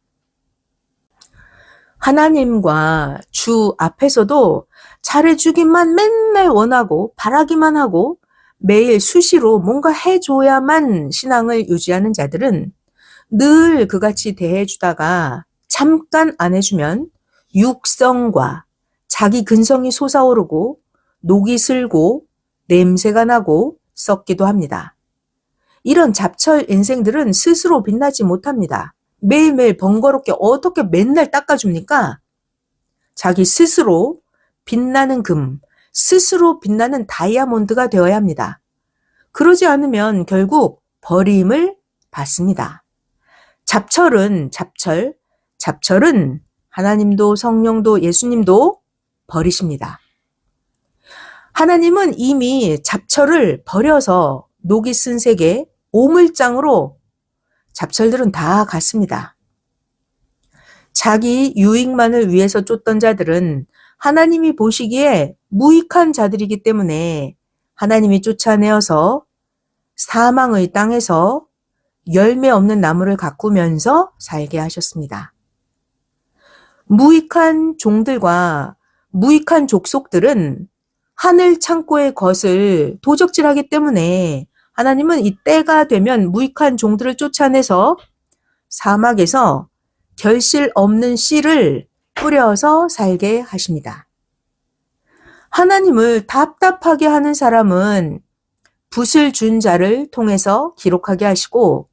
하나님과 주 앞에서도 잘해주기만 맨날 원하고 바라기만 하고 매일 수시로 뭔가 해줘야만 신앙을 유지하는 자들은 늘 그같이 대해주다가 잠깐 안 해주면 육성과 자기 근성이 솟아오르고 녹이 슬고 냄새가 나고 썩기도 합니다. 이런 잡철 인생들은 스스로 빛나지 못합니다. 매일매일 번거롭게 어떻게 맨날 닦아줍니까? 자기 스스로 빛나는 금, 스스로 빛나는 다이아몬드가 되어야 합니다. 그러지 않으면 결국 버림을 받습니다. 잡철은 하나님도 성령도 예수님도 버리십니다. 하나님은 이미 잡철을 버려서 녹이 쓴 세계 오물장으로 잡철들은 다 갔습니다. 자기 유익만을 위해서 쫓던 자들은 하나님이 보시기에 무익한 자들이기 때문에 하나님이 쫓아내어서 사망의 땅에서 열매 없는 나무를 가꾸면서 살게 하셨습니다. 무익한 종들과 무익한 족속들은 하늘 창고의 것을 도적질하기 때문에 하나님은 이 때가 되면 무익한 종들을 쫓아내서 사막에서 결실 없는 씨를 뿌려서 살게 하십니다. 하나님을 답답하게 하는 사람은 붓을 준 자를 통해서 기록하게 하시고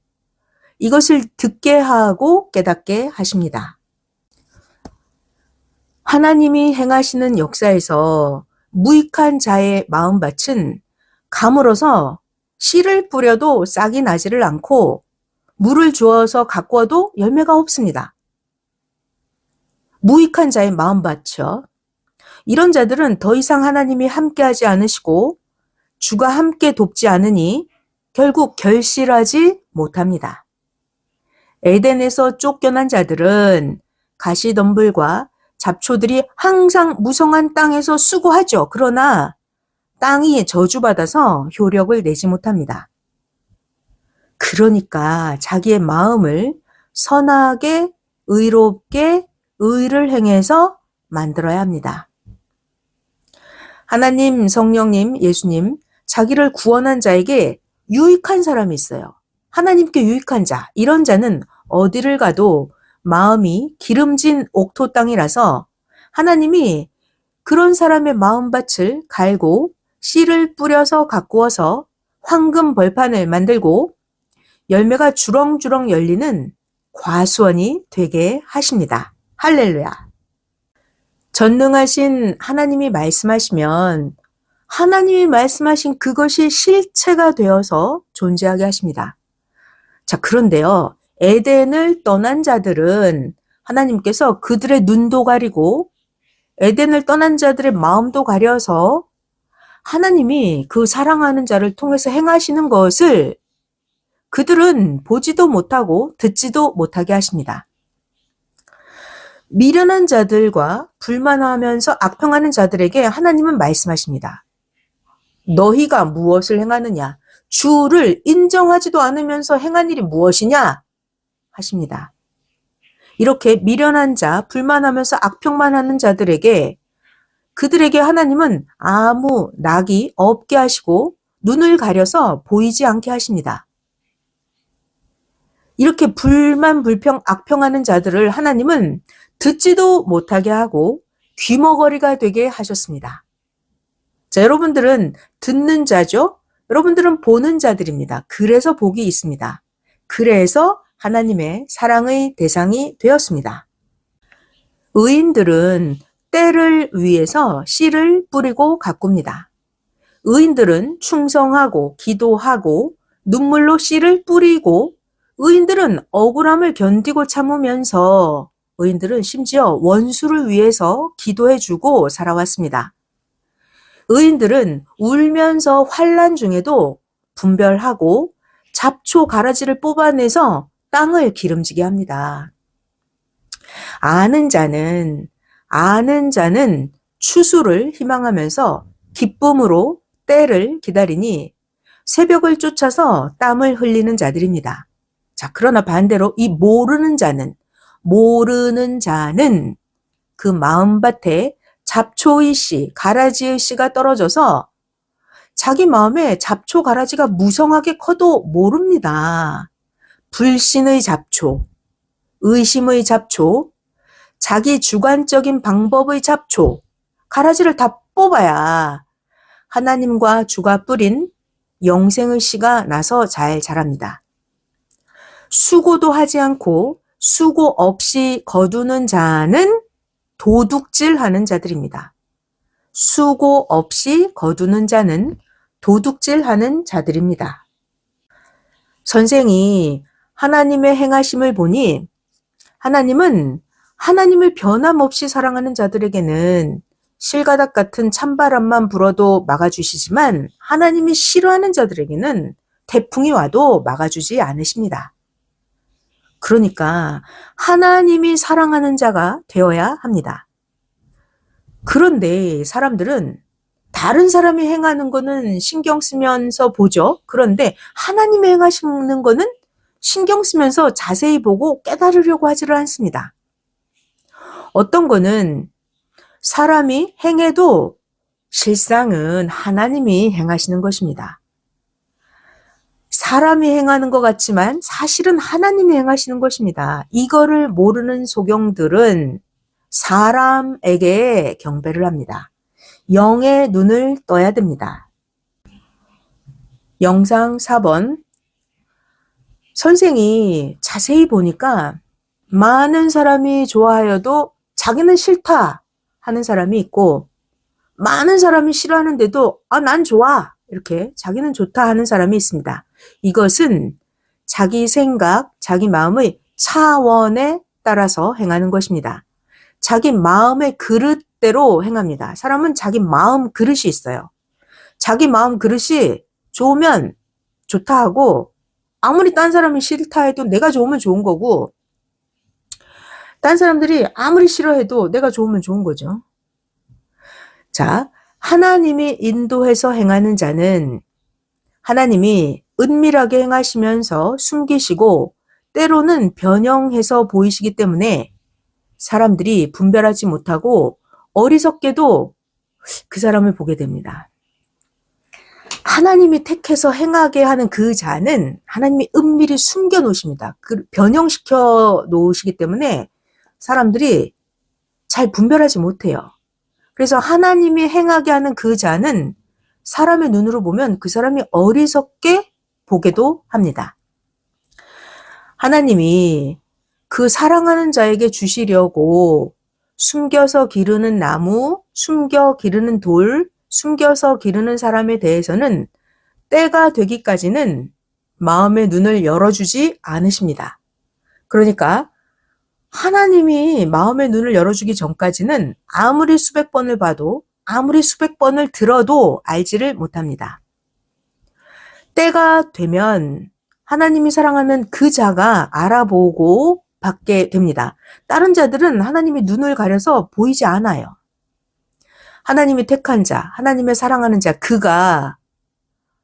이것을 듣게 하고 깨닫게 하십니다. 하나님이 행하시는 역사에서 무익한 자의 마음밭은 가물어서 씨를 뿌려도 싹이 나지를 않고 물을 주어서 가꾸어도 열매가 없습니다. 무익한 자의 마음밭이요. 이런 자들은 더 이상 하나님이 함께하지 않으시고 주가 함께 돕지 않으니 결국 결실하지 못합니다. 에덴에서 쫓겨난 자들은 가시덤불과 잡초들이 항상 무성한 땅에서 수고하죠. 그러나 땅이 저주받아서 효력을 내지 못합니다. 그러니까 자기의 마음을 선하게 의롭게 의를 행해서 만들어야 합니다. 하나님, 성령님, 예수님, 자기를 구원한 자에게 유익한 사람이 있어요. 하나님께 유익한 자, 이런 자는 어디를 가도 마음이 기름진 옥토 땅이라서 하나님이 그런 사람의 마음밭을 갈고 씨를 뿌려서 가꾸어서 황금 벌판을 만들고 열매가 주렁주렁 열리는 과수원이 되게 하십니다. 할렐루야. 전능하신 하나님이 말씀하시면 하나님이 말씀하신 그것이 실체가 되어서 존재하게 하십니다. 자, 그런데요. 에덴을 떠난 자들은 하나님께서 그들의 눈도 가리고 에덴을 떠난 자들의 마음도 가려서 하나님이 그 사랑하는 자를 통해서 행하시는 것을 그들은 보지도 못하고 듣지도 못하게 하십니다. 미련한 자들과 불만하면서 악평하는 자들에게 하나님은 말씀하십니다. 너희가 무엇을 행하느냐? 주를 인정하지도 않으면서 행한 일이 무엇이냐? 하십니다. 이렇게 미련한 자, 불만하면서 악평만 하는 자들에게 그들에게 하나님은 아무 낙이 없게 하시고 눈을 가려서 보이지 않게 하십니다. 이렇게 불만, 불평, 악평하는 자들을 하나님은 듣지도 못하게 하고 귀머거리가 되게 하셨습니다. 자, 여러분들은 듣는 자죠? 여러분들은 보는 자들입니다. 그래서 복이 있습니다. 그래서 하나님의 사랑의 대상이 되었습니다. 의인들은 때를 위해서 씨를 뿌리고 가꿉니다. 의인들은 충성하고 기도하고 눈물로 씨를 뿌리고 의인들은 억울함을 견디고 참으면서 의인들은 심지어 원수를 위해서 기도해주고 살아왔습니다. 의인들은 울면서 환난 중에도 분별하고 잡초 가라지를 뽑아내서 땅을 기름지게 합니다. 아는 자는 추수를 희망하면서 기쁨으로 때를 기다리니 새벽을 쫓아서 땀을 흘리는 자들입니다. 자, 그러나 반대로 이 모르는 자는 그 마음밭에 잡초의 씨, 가라지의 씨가 떨어져서 자기 마음에 잡초, 가라지가 무성하게 커도 모릅니다. 불신의 잡초, 의심의 잡초, 자기 주관적인 방법의 잡초, 가라지를 다 뽑아야 하나님과 주가 뿌린 영생의 씨가 나서 잘 자랍니다. 수고도 하지 않고 수고 없이 거두는 자는 도둑질하는 자들입니다. 수고 없이 거두는 자는 도둑질하는 자들입니다. 선생이 하나님의 행하심을 보니 하나님은 하나님을 변함없이 사랑하는 자들에게는 실가닥 같은 찬바람만 불어도 막아주시지만 하나님이 싫어하는 자들에게는 태풍이 와도 막아주지 않으십니다. 그러니까 하나님이 사랑하는 자가 되어야 합니다. 그런데 사람들은 다른 사람이 행하는 거는 신경 쓰면서 보죠. 그런데 하나님이 행하시는 거는 신경 쓰면서 자세히 보고 깨달으려고 하지를 않습니다. 어떤 거는 사람이 행해도 실상은 하나님이 행하시는 것입니다. 사람이 행하는 것 같지만 사실은 하나님이 행하시는 것입니다. 이거를 모르는 소경들은 사람에게 경배를 합니다. 영의 눈을 떠야 됩니다. 영상 4번. 선생이 자세히 보니까 많은 사람이 좋아하여도 자기는 싫다 하는 사람이 있고 많은 사람이 싫어하는데도 난 좋아 이렇게 자기는 좋다 하는 사람이 있습니다. 이것은 자기 생각, 자기 마음의 차원에 따라서 행하는 것입니다. 자기 마음의 그릇대로 행합니다. 사람은 자기 마음 그릇이 있어요. 자기 마음 그릇이 좋으면 좋다 하고 아무리 딴 사람이 싫다 해도 내가 좋으면 좋은 거고 딴 사람들이 아무리 싫어해도 내가 좋으면 좋은 거죠. 자, 하나님이 인도해서 행하는 자는 하나님이 은밀하게 행하시면서 숨기시고 때로는 변형해서 보이시기 때문에 사람들이 분별하지 못하고 어리석게도 그 사람을 보게 됩니다. 하나님이 택해서 행하게 하는 그 자는 하나님이 은밀히 숨겨 놓으십니다. 변형시켜 놓으시기 때문에 사람들이 잘 분별하지 못해요. 그래서 하나님이 행하게 하는 그 자는 사람의 눈으로 보면 그 사람이 어리석게 보게도 합니다. 하나님이 그 사랑하는 자에게 주시려고 숨겨서 기르는 나무, 숨겨 기르는 돌, 숨겨서 기르는 사람에 대해서는 때가 되기까지는 마음의 눈을 열어주지 않으십니다. 그러니까 하나님이 마음의 눈을 열어주기 전까지는 아무리 수백 번을 봐도 아무리 수백 번을 들어도 알지를 못합니다. 때가 되면 하나님이 사랑하는 그 자가 알아보고 받게 됩니다. 다른 자들은 하나님이 눈을 가려서 보이지 않아요. 하나님이 택한 자, 하나님의 사랑하는 자, 그가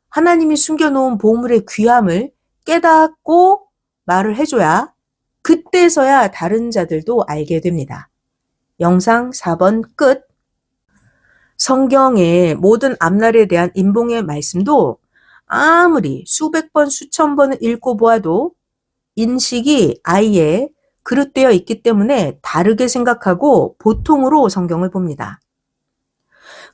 하나님이 숨겨놓은 보물의 귀함을 깨닫고 말을 해줘야 그때서야 다른 자들도 알게 됩니다. 영상 4번 끝. 성경의 모든 앞날에 대한 인봉의 말씀도 아무리 수백 번, 수천 번을 읽고 보아도 인식이 아예 그릇되어 있기 때문에 다르게 생각하고 보통으로 성경을 봅니다.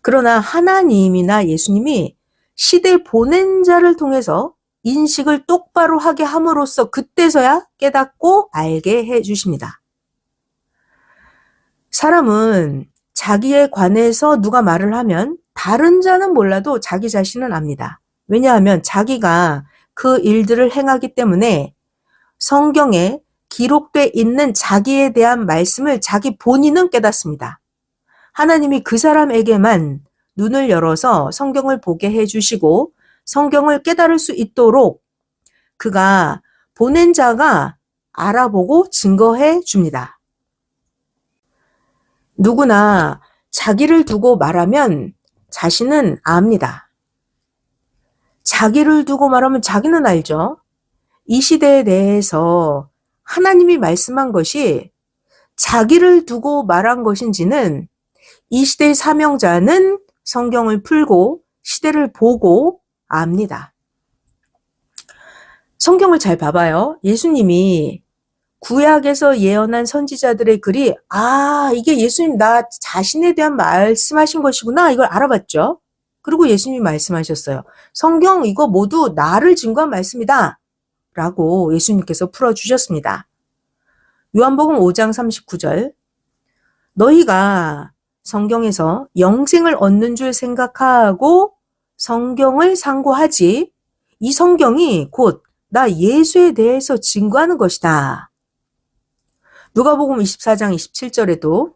그러나 하나님이나 예수님이 시대 보낸 자를 통해서 인식을 똑바로 하게 함으로써 그때서야 깨닫고 알게 해 주십니다. 사람은 자기에 관해서 누가 말을 하면 다른 자는 몰라도 자기 자신은 압니다. 왜냐하면 자기가 그 일들을 행하기 때문에 성경에 기록돼 있는 자기에 대한 말씀을 자기 본인은 깨닫습니다. 하나님이 그 사람에게만 눈을 열어서 성경을 보게 해주시고 성경을 깨달을 수 있도록 그가 보낸 자가 알아보고 증거해 줍니다. 누구나 자기를 두고 말하면 자신은 압니다. 자기를 두고 말하면 자기는 알죠. 이 시대에 대해서 하나님이 말씀한 것이 자기를 두고 말한 것인지는 이 시대의 사명자는 성경을 풀고 시대를 보고 압니다. 성경을 잘 봐봐요. 예수님이 구약에서 예언한 선지자들의 글이 이게 예수님 나 자신에 대한 말씀하신 것이구나 이걸 알아봤죠. 그리고 예수님이 말씀하셨어요. 성경 이거 모두 나를 증거한 말씀이다 라고 예수님께서 풀어주셨습니다. 요한복음 5장 39절 너희가 성경에서 영생을 얻는 줄 생각하고 성경을 상고하지 이 성경이 곧 나 예수에 대해서 증거하는 것이다. 누가복음 24장 27절에도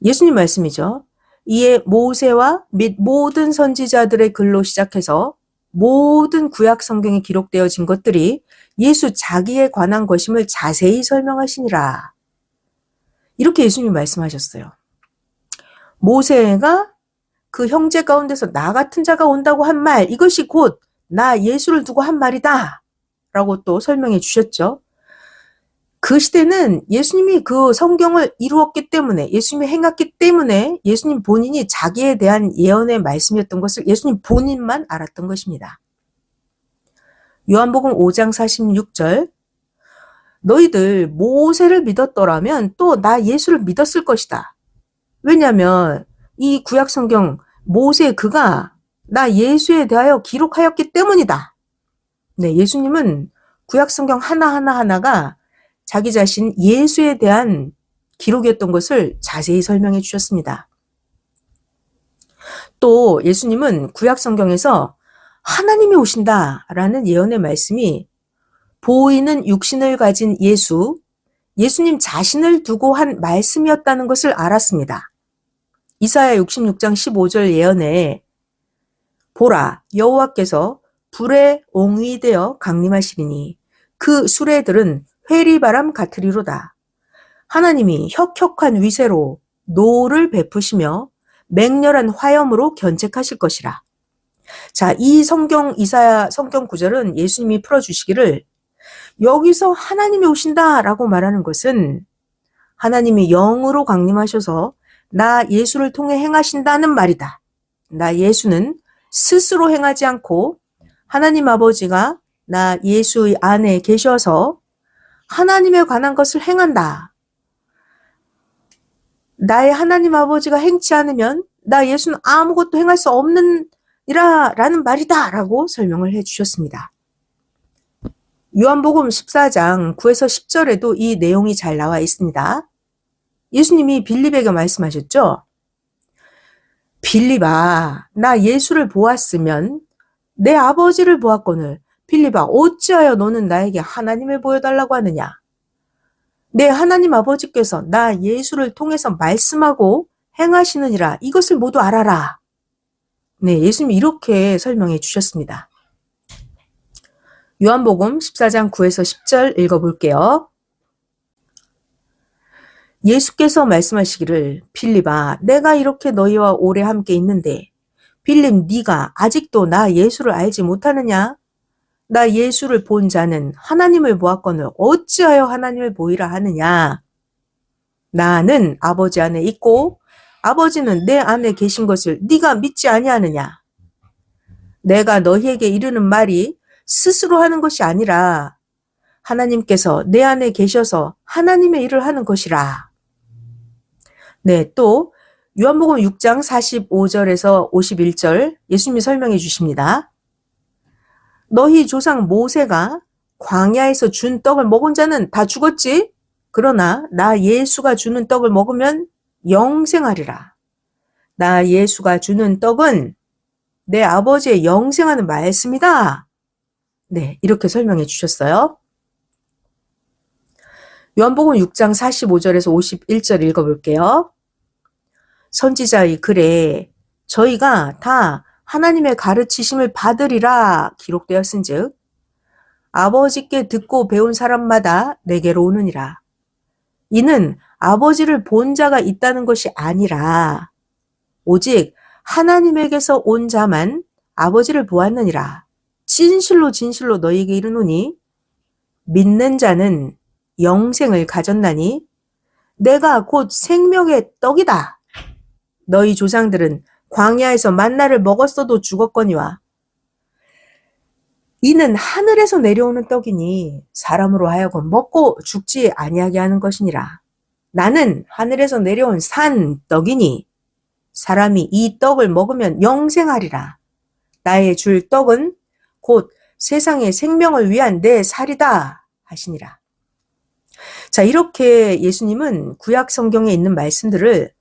예수님 말씀이죠. 이에 모세와 및 모든 선지자들의 글로 시작해서 모든 구약 성경에 기록되어진 것들이 예수 자기에 관한 것임을 자세히 설명하시니라. 이렇게 예수님이 말씀하셨어요. 모세가 그 형제 가운데서 나 같은 자가 온다고 한 말, 이것이 곧 나 예수를 두고 한 말이다 라고 또 설명해 주셨죠. 그 시대는 예수님이 그 성경을 이루었기 때문에 예수님이 행했기 때문에 예수님 본인이 자기에 대한 예언의 말씀이었던 것을 예수님 본인만 알았던 것입니다. 요한복음 5장 46절 너희들 모세를 믿었더라면 또 나 예수를 믿었을 것이다. 왜냐하면 이 구약 성경 모세 그가 나 예수에 대하여 기록하였기 때문이다. 네, 예수님은 구약 성경 하나하나가 자기 자신 예수에 대한 기록이었던 것을 자세히 설명해 주셨습니다. 또 예수님은 구약 성경에서 하나님이 오신다라는 예언의 말씀이 보이는 육신을 가진 예수님 자신을 두고 한 말씀이었다는 것을 알았습니다. 이사야 66장 15절 예언에 보라 여호와께서 불에 옹이되어 강림하시리니 그 수레들은 회리바람 같으리로다. 하나님이 혁혁한 위세로 노를 베푸시며 맹렬한 화염으로 견책하실 것이라. 자, 이 이사야 성경 구절은 예수님이 풀어주시기를 여기서 하나님이 오신다라고 말하는 것은 하나님이 영으로 강림하셔서 나 예수를 통해 행하신다는 말이다. 나 예수는 스스로 행하지 않고 하나님 아버지가 나 예수의 안에 계셔서 하나님에 관한 것을 행한다. 나의 하나님 아버지가 행치 않으면 나 예수는 아무것도 행할 수 없느니라 라는 말이다 라고 설명을 해주셨습니다. 요한복음 14장 9에서 10절에도 이 내용이 잘 나와 있습니다. 예수님이 빌립에게 말씀하셨죠. 빌립아, 나 예수를 보았으면 내 아버지를 보았거늘 빌립아, 어찌하여 너는 나에게 하나님을 보여달라고 하느냐. 내 하나님 아버지께서 나 예수를 통해서 말씀하고 행하시느니라. 이것을 모두 알아라. 네, 예수님이 이렇게 설명해 주셨습니다. 요한복음 14장 9에서 10절 읽어볼게요. 예수께서 말씀하시기를 빌립아, 내가 이렇게 너희와 오래 함께 있는데 빌립 네가 아직도 나 예수를 알지 못하느냐? 나 예수를 본 자는 하나님을 보았거늘 어찌하여 하나님을 보이라 하느냐? 나는 아버지 안에 있고 아버지는 내 안에 계신 것을 네가 믿지 아니하느냐? 내가 너희에게 이르는 말이 스스로 하는 것이 아니라 하나님께서 내 안에 계셔서 하나님의 일을 하는 것이라. 네, 또 요한복음 6장 45절에서 51절 예수님이 설명해 주십니다. 너희 조상 모세가 광야에서 준 떡을 먹은 자는 다 죽었지? 그러나 나 예수가 주는 떡을 먹으면 영생하리라. 나 예수가 주는 떡은 내 아버지의 영생하는 말씀이다. 네, 이렇게 설명해 주셨어요. 요한복음 6장 45절에서 51절 읽어볼게요. 선지자의 글에 저희가 다 하나님의 가르치심을 받으리라 기록되었은즉 아버지께 듣고 배운 사람마다 내게로 오느니라. 이는 아버지를 본 자가 있다는 것이 아니라 오직 하나님에게서 온 자만 아버지를 보았느니라. 진실로 진실로 너희에게 이르노니 믿는 자는 영생을 가졌나니 내가 곧 생명의 떡이다. 너희 조상들은 광야에서 만나를 먹었어도 죽었거니와 이는 하늘에서 내려오는 떡이니 사람으로 하여금 먹고 죽지 아니하게 하는 것이니라. 나는 하늘에서 내려온 산 떡이니 사람이 이 떡을 먹으면 영생하리라. 나의 줄 떡은 곧 세상의 생명을 위한 내 살이다 하시니라. 자, 이렇게 예수님은 구약 성경에 있는 말씀들을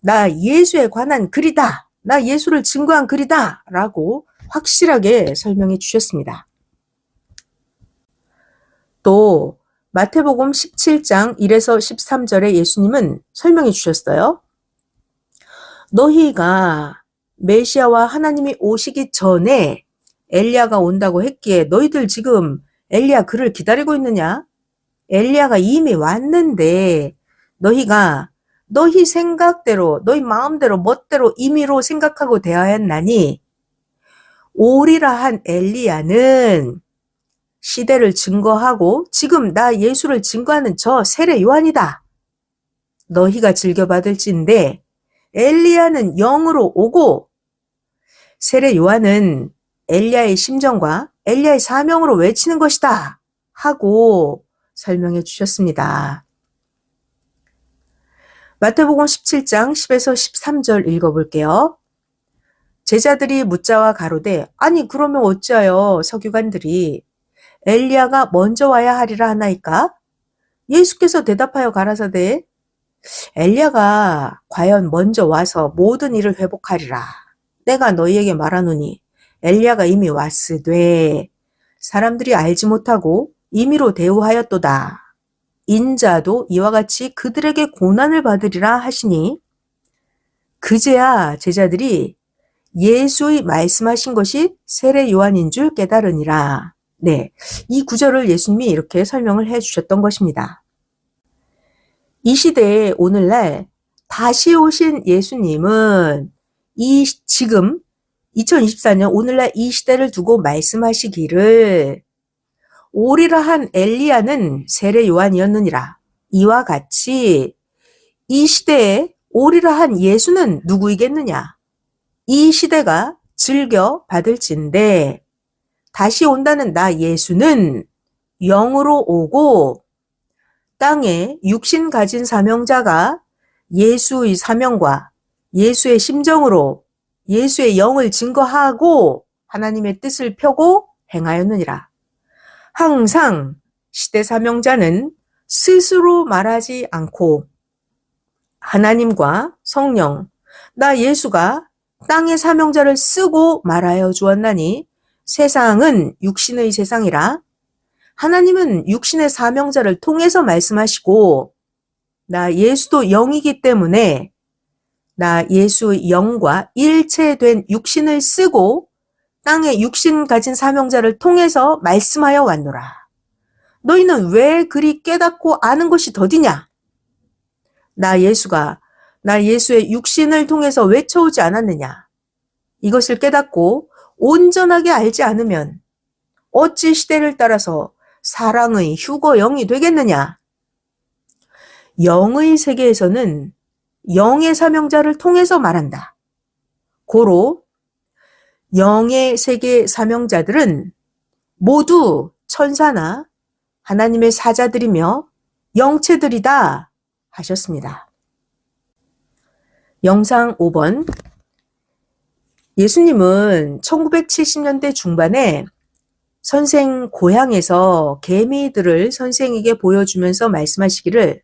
나 예수에 관한 글이다. 나 예수를 증거한 글이다. 라고 확실하게 설명해 주셨습니다. 또 마태복음 17장 1에서 13절에 예수님은 설명해 주셨어요. 너희가 메시아와 하나님이 오시기 전에 엘리야가 온다고 했기에 너희들 지금 엘리야 그를 기다리고 있느냐? 엘리야가 이미 왔는데 너희가 너희 생각대로 너희 마음대로 멋대로 임의로 생각하고 대하였나니 오리라 한 엘리야는 시대를 증거하고 지금 나 예수를 증거하는 저 세례 요한이다. 너희가 즐겨받을진데 엘리야는 영으로 오고 세례 요한은 엘리야의 심정과 엘리야의 사명으로 외치는 것이다 하고 설명해 주셨습니다. 마태복음 17장 10에서 13절 읽어볼게요. 제자들이 묻자와 가로되 아니 그러면 어찌하여 서기관들이 엘리야가 먼저 와야 하리라 하나이까? 예수께서 대답하여 가라사대 엘리야가 과연 먼저 와서 모든 일을 회복하리라. 내가 너희에게 말하노니 엘리야가 이미 왔으되 사람들이 알지 못하고 임의로 대우하였도다. 인자도 이와 같이 그들에게 고난을 받으리라 하시니 그제야 제자들이 예수의 말씀하신 것이 세례 요한인 줄 깨달으니라. 네, 이 구절을 예수님이 이렇게 설명을 해 주셨던 것입니다. 이 시대에 오늘날 다시 오신 예수님은 지금 2024년 오늘날 이 시대를 두고 말씀하시기를 오리라 한 엘리야는 세례 요한이었느니라. 이와 같이 이 시대에 오리라 한 예수는 누구이겠느냐? 이 시대가 즐겨 받을진대 다시 온다는 나 예수는 영으로 오고 땅에 육신 가진 사명자가 예수의 사명과 예수의 심정으로 예수의 영을 증거하고 하나님의 뜻을 펴고 행하였느니라. 항상 시대 사명자는 스스로 말하지 않고 하나님과 성령, 나 예수가 땅의 사명자를 쓰고 말하여 주었나니 세상은 육신의 세상이라 하나님은 육신의 사명자를 통해서 말씀하시고 나 예수도 영이기 때문에 나 예수의 영과 일체된 육신을 쓰고 땅에 육신 가진 사명자를 통해서 말씀하여 왔노라. 너희는 왜 그리 깨닫고 아는 것이 더디냐? 나 예수가 나 예수의 육신을 통해서 외쳐오지 않았느냐? 이것을 깨닫고 온전하게 알지 않으면 어찌 시대를 따라서 사랑의 휴거 영이 되겠느냐? 영의 세계에서는 영의 사명자를 통해서 말한다. 고로 영의 세계 사명자들은 모두 천사나 하나님의 사자들이며 영체들이다 하셨습니다. 영상 5번. 예수님은 1970년대 중반에 선생 고향에서 개미들을 선생에게 보여주면서 말씀하시기를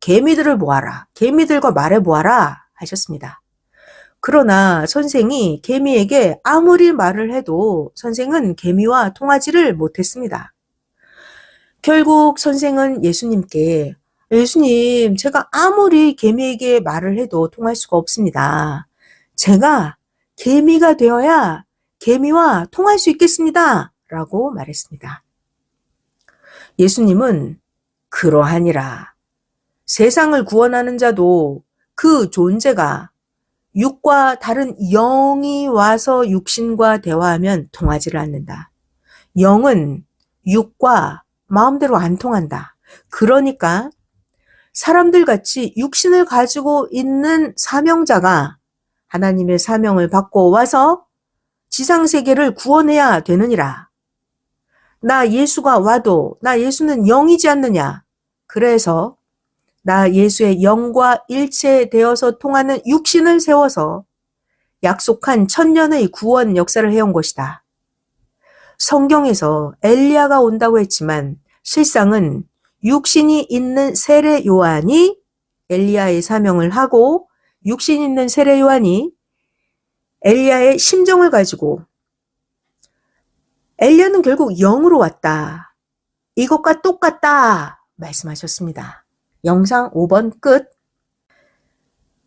개미들을 보아라, 개미들과 말해 보아라 하셨습니다. 그러나 선생이 개미에게 아무리 말을 해도 선생은 개미와 통하지를 못했습니다. 결국 선생은 예수님께 예수님, 제가 아무리 개미에게 말을 해도 통할 수가 없습니다. 제가 개미가 되어야 개미와 통할 수 있겠습니다. 라고 말했습니다. 예수님은 그러하니라. 세상을 구원하는 자도 그 존재가 육과 다른 영이 와서 육신과 대화하면 통하지를 않는다. 영은 육과 마음대로 안 통한다. 그러니까 사람들 같이 육신을 가지고 있는 사명자가 하나님의 사명을 받고 와서 지상세계를 구원해야 되느니라. 나 예수가 와도 나 예수는 영이지 않느냐. 그래서 나 예수의 영과 일체되어서 통하는 육신을 세워서 약속한 천년의 구원 역사를 해온 것이다. 성경에서 엘리야가 온다고 했지만 실상은 육신이 있는 세례 요한이 엘리야의 사명을 하고 육신 있는 세례 요한이 엘리야의 심정을 가지고 엘리야는 결국 영으로 왔다. 이것과 똑같다 말씀하셨습니다. 영상 5번 끝.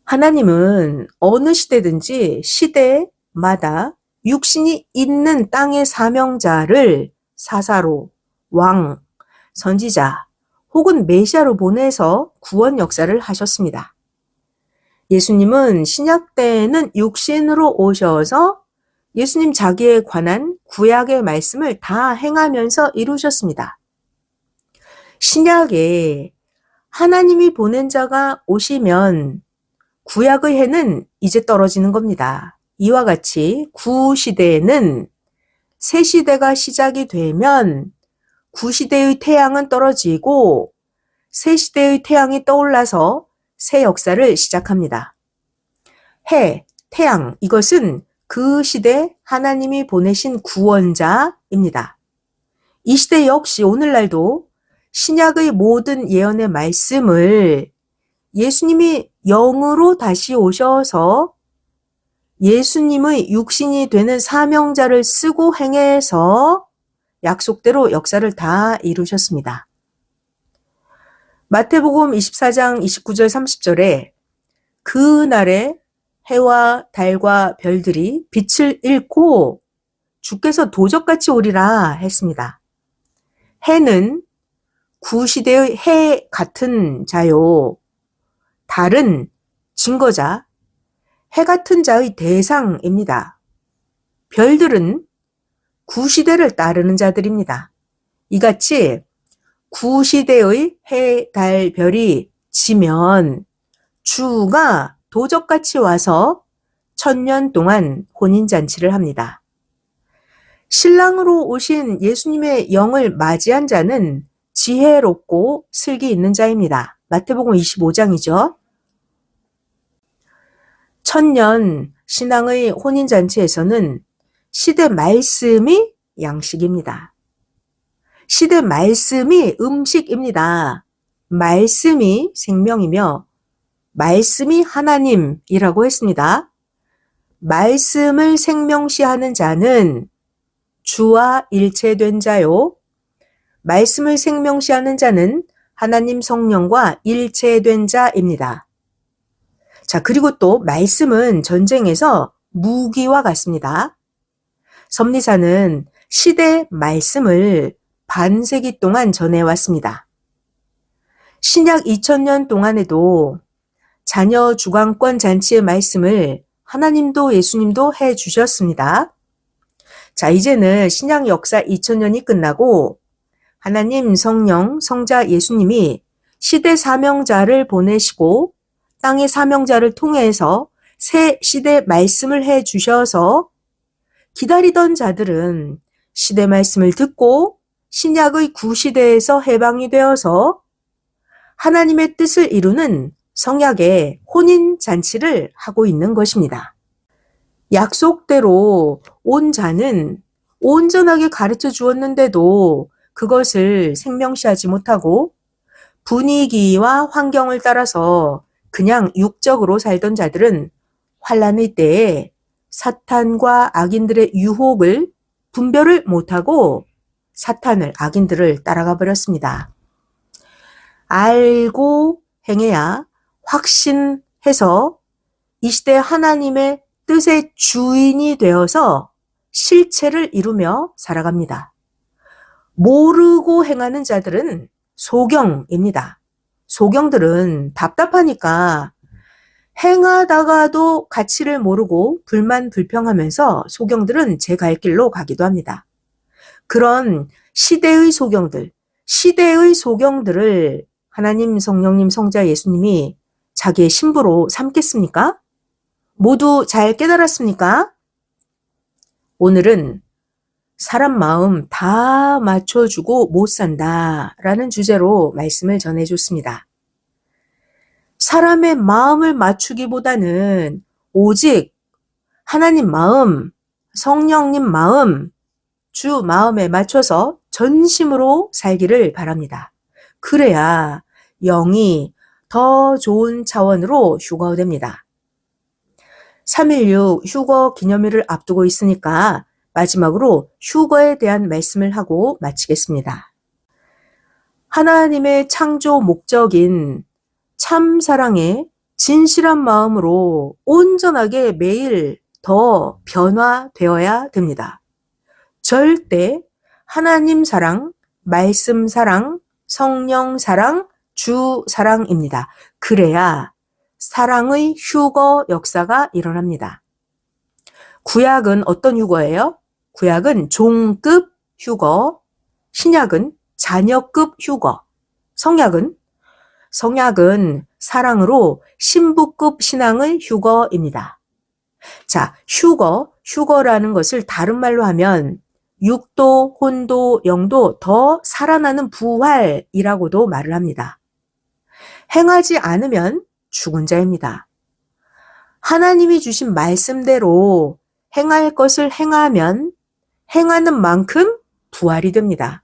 하나님은 어느 시대든지 시대마다 육신이 있는 땅의 사명자를 사사로, 왕, 선지자 혹은 메시아로 보내서 구원 역사를 하셨습니다. 예수님은 신약 때에는 육신으로 오셔서 예수님 자기에 관한 구약의 말씀을 다 행하면서 이루셨습니다. 신약에 하나님이 보낸 자가 오시면 구약의 해는 이제 떨어지는 겁니다. 이와 같이 구시대에는 새 시대가 시작이 되면 구시대의 태양은 떨어지고 새 시대의 태양이 떠올라서 새 역사를 시작합니다. 해, 태양, 이것은 그 시대 하나님이 보내신 구원자입니다. 이 시대 역시 오늘날도 신약의 모든 예언의 말씀을 예수님이 영으로 다시 오셔서 예수님의 육신이 되는 사명자를 쓰고 행해서 약속대로 역사를 다 이루셨습니다. 마태복음 24장 29절 30절에 그 날에 해와 달과 별들이 빛을 잃고 주께서 도적같이 오리라 했습니다. 해는 구시대의 해 같은 자요. 달은 증거자, 해 같은 자의 대상입니다. 별들은 구시대를 따르는 자들입니다. 이같이 구시대의 해, 달, 별이 지면 주가 도적같이 와서 1000년 동안 혼인잔치를 합니다. 신랑으로 오신 예수님의 영을 맞이한 자는 지혜롭고 슬기 있는 자입니다. 마태복음 25장이죠. 1000년 신앙의 혼인잔치에서는 시대 말씀이 양식입니다. 시대 말씀이 음식입니다. 말씀이 생명이며 말씀이 하나님이라고 했습니다. 말씀을 생명시하는 자는 주와 일체된 자요. 말씀을 생명시하는 자는 하나님 성령과 일체된 자입니다. 자, 그리고 또 말씀은 전쟁에서 무기와 같습니다. 섭리사는 시대 말씀을 반세기 동안 전해왔습니다. 신약 2000년 동안에도 자녀 주관권 잔치의 말씀을 하나님도 예수님도 해주셨습니다. 자, 이제는 신약 역사 2000년이 끝나고 하나님 성령 성자 예수님이 시대 사명자를 보내시고 땅의 사명자를 통해서 새 시대 말씀을 해주셔서 기다리던 자들은 시대 말씀을 듣고 신약의 구시대에서 해방이 되어서 하나님의 뜻을 이루는 성약의 혼인잔치를 하고 있는 것입니다. 약속대로 온 자는 온전하게 가르쳐 주었는데도 그것을 생명시하지 못하고 분위기와 환경을 따라서 그냥 육적으로 살던 자들은 환란의 때에 사탄과 악인들의 유혹을 분별을 못하고 사탄을, 악인들을 따라가 버렸습니다. 알고 행해야 확신해서 이 시대 하나님의 뜻의 주인이 되어서 실체를 이루며 살아갑니다. 모르고 행하는 자들은 소경입니다. 소경들은 답답하니까 행하다가도 가치를 모르고 불만 불평하면서 소경들은 제 갈 길로 가기도 합니다. 그런 시대의 소경들을 하나님 성령님 성자 예수님이 자기의 신부로 삼겠습니까? 모두 잘 깨달았습니까? 오늘은 사람 마음 다 맞춰주고 못 산다 라는 주제로 말씀을 전해줬습니다. 사람의 마음을 맞추기보다는 오직 하나님 마음, 성령님 마음, 주 마음에 맞춰서 전심으로 살기를 바랍니다. 그래야 영이 더 좋은 차원으로 휴거됩니다. 3.16 휴거 기념일을 앞두고 있으니까 마지막으로 휴거에 대한 말씀을 하고 마치겠습니다. 하나님의 창조 목적인 참 사랑에 진실한 마음으로 온전하게 매일 더 변화되어야 됩니다. 절대 하나님 사랑, 말씀 사랑, 성령 사랑, 주 사랑입니다. 그래야 사랑의 휴거 역사가 일어납니다. 구약은 어떤 휴거예요? 구약은 종급 휴거, 신약은 자녀급 휴거, 성약은 사랑으로 신부급 신앙의 휴거입니다. 자, 휴거라는 것을 다른 말로 하면 육도, 혼도, 영도 더 살아나는 부활이라고도 말을 합니다. 행하지 않으면 죽은 자입니다. 하나님이 주신 말씀대로 행할 것을 행하면 행하는 만큼 부활이 됩니다.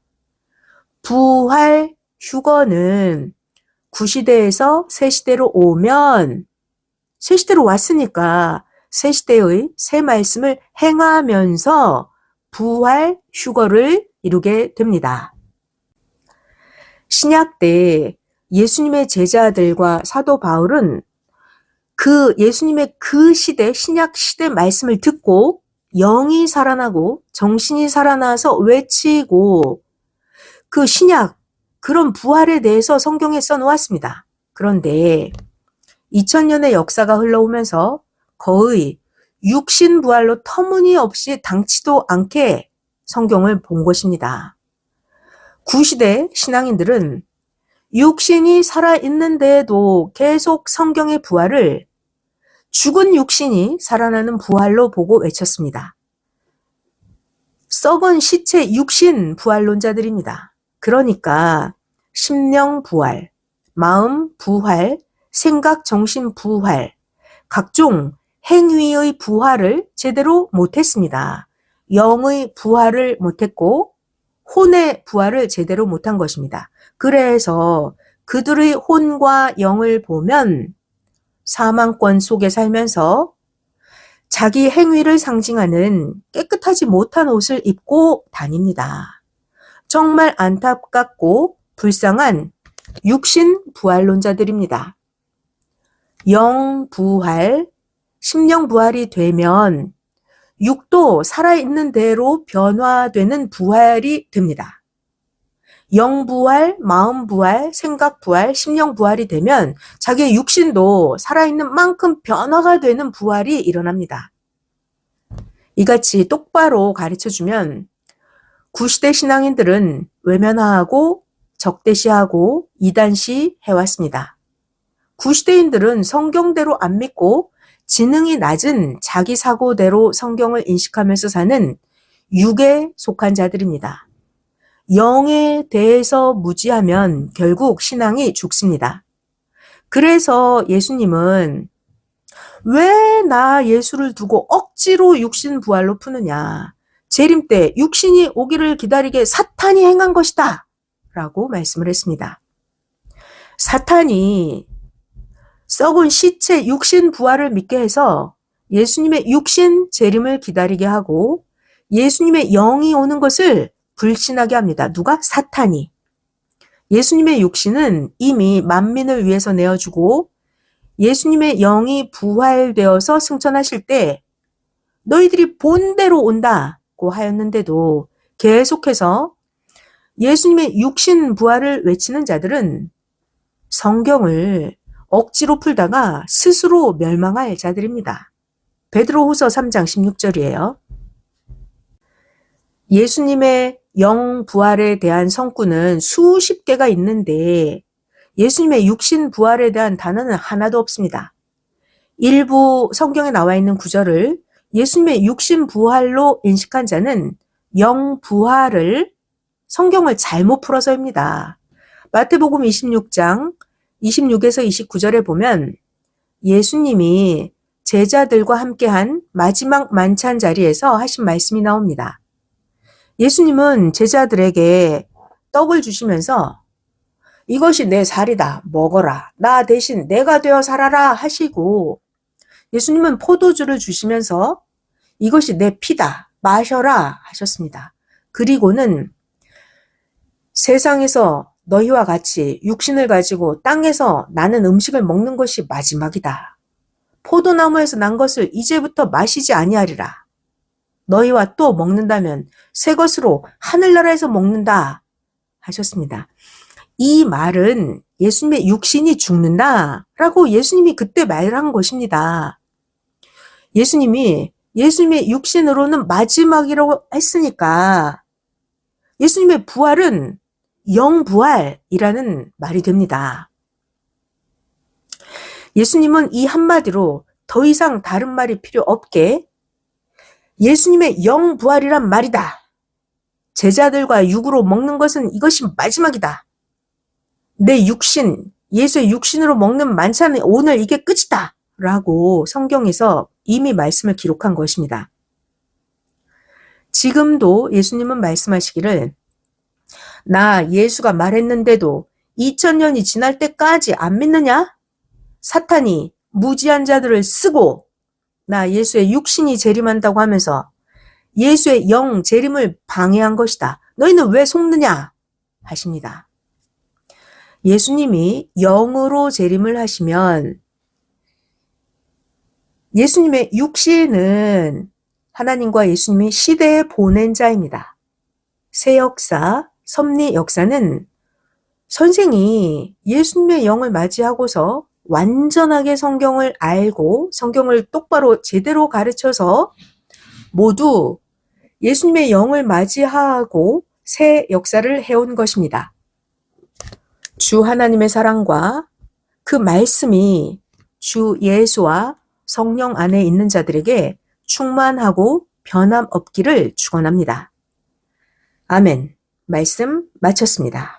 부활 휴거는 구시대에서 새시대로 오면 새시대로 왔으니까 새시대의 새 말씀을 행하면서 부활 휴거를 이루게 됩니다. 신약 때 예수님의 제자들과 사도 바울은 그 예수님의 그 시대, 신약 시대 말씀을 듣고 영이 살아나고 정신이 살아나서 외치고 그 신약, 그런 부활에 대해서 성경에 써놓았습니다. 그런데 2000년의 역사가 흘러오면서 거의 육신 부활로 터무니없이 당치도 않게 성경을 본 것입니다. 구시대 신앙인들은 육신이 살아있는데도 계속 성경의 부활을 죽은 육신이 살아나는 부활로 보고 외쳤습니다. 썩은 시체 육신 부활론자들입니다. 그러니까 심령 부활, 마음 부활, 생각 정신 부활, 각종 행위의 부활을 제대로 못했습니다. 영의 부활을 못했고 혼의 부활을 제대로 못한 것입니다. 그래서 그들의 혼과 영을 보면 사망권 속에 살면서 자기 행위를 상징하는 깨끗하지 못한 옷을 입고 다닙니다. 정말 안타깝고 불쌍한 육신 부활론자들입니다. 영 부활, 심령 부활이 되면 육도 살아있는 대로 변화되는 부활이 됩니다. 영 부활, 마음 부활, 생각 부활, 심령 부활이 되면 자기의 육신도 살아있는 만큼 변화가 되는 부활이 일어납니다. 이같이 똑바로 가르쳐주면 구시대 신앙인들은 외면하고 적대시하고 이단시 해왔습니다. 구시대인들은 성경대로 안 믿고 지능이 낮은 자기 사고대로 성경을 인식하면서 사는 육에 속한 자들입니다. 영에 대해서 무지하면 결국 신앙이 죽습니다. 그래서 예수님은 왜 나 예수를 두고 억지로 육신 부활로 푸느냐. 재림 때 육신이 오기를 기다리게 사탄이 행한 것이다. 라고 말씀을 했습니다. 사탄이 썩은 시체 육신 부활을 믿게 해서 예수님의 육신 재림을 기다리게 하고 예수님의 영이 오는 것을 불신하게 합니다. 누가? 사탄이. 예수님의 육신은 이미 만민을 위해서 내어주고 예수님의 영이 부활되어서 승천하실 때 너희들이 본대로 온다고 하였는데도 계속해서 예수님의 육신 부활을 외치는 자들은 성경을 억지로 풀다가 스스로 멸망할 자들입니다. 베드로후서 3장 16절이에요. 예수님의 영 부활에 대한 성구는 수십 개가 있는데 예수님의 육신 부활에 대한 단어는 하나도 없습니다. 일부 성경에 나와 있는 구절을 예수님의 육신 부활로 인식한 자는 영 부활을 성경을 잘못 풀어서입니다. 마태복음 26장 26에서 29절에 보면 예수님이 제자들과 함께한 마지막 만찬 자리에서 하신 말씀이 나옵니다. 예수님은 제자들에게 떡을 주시면서 이것이 내 살이다. 먹어라. 나 대신 내가 되어 살아라 하시고 예수님은 포도주를 주시면서 이것이 내 피다. 마셔라 하셨습니다. 그리고는 세상에서 너희와 같이 육신을 가지고 땅에서 나는 음식을 먹는 것이 마지막이다. 포도나무에서 난 것을 이제부터 마시지 아니하리라. 너희와 또 먹는다면 새 것으로 하늘나라에서 먹는다 하셨습니다. 이 말은 예수님의 육신이 죽는다라고 예수님이 그때 말한 것입니다. 예수님이 예수님의 육신으로는 마지막이라고 했으니까 예수님의 부활은 영부활이라는 말이 됩니다. 예수님은 이 한마디로 더 이상 다른 말이 필요 없게 예수님의 영부활이란 말이다. 제자들과 육으로 먹는 것은 이것이 마지막이다. 내 육신, 예수의 육신으로 먹는 만찬은 오늘 이게 끝이다. 라고 성경에서 이미 말씀을 기록한 것입니다. 지금도 예수님은 말씀하시기를 나 예수가 말했는데도 2000년이 지날 때까지 안 믿느냐? 사탄이 무지한 자들을 쓰고 나 예수의 육신이 재림한다고 하면서 예수의 영 재림을 방해한 것이다. 너희는 왜 속느냐? 하십니다. 예수님이 영으로 재림을 하시면 예수님의 육신은 하나님과 예수님이 시대에 보낸 자입니다. 새 역사, 섭리 역사는 선생이 예수님의 영을 맞이하고서 완전하게 성경을 알고 성경을 똑바로 제대로 가르쳐서 모두 예수님의 영을 맞이하고 새 역사를 해온 것입니다. 주 하나님의 사랑과 그 말씀이 주 예수와 성령 안에 있는 자들에게 충만하고 변함 없기를 축원합니다. 아멘. 말씀 마쳤습니다.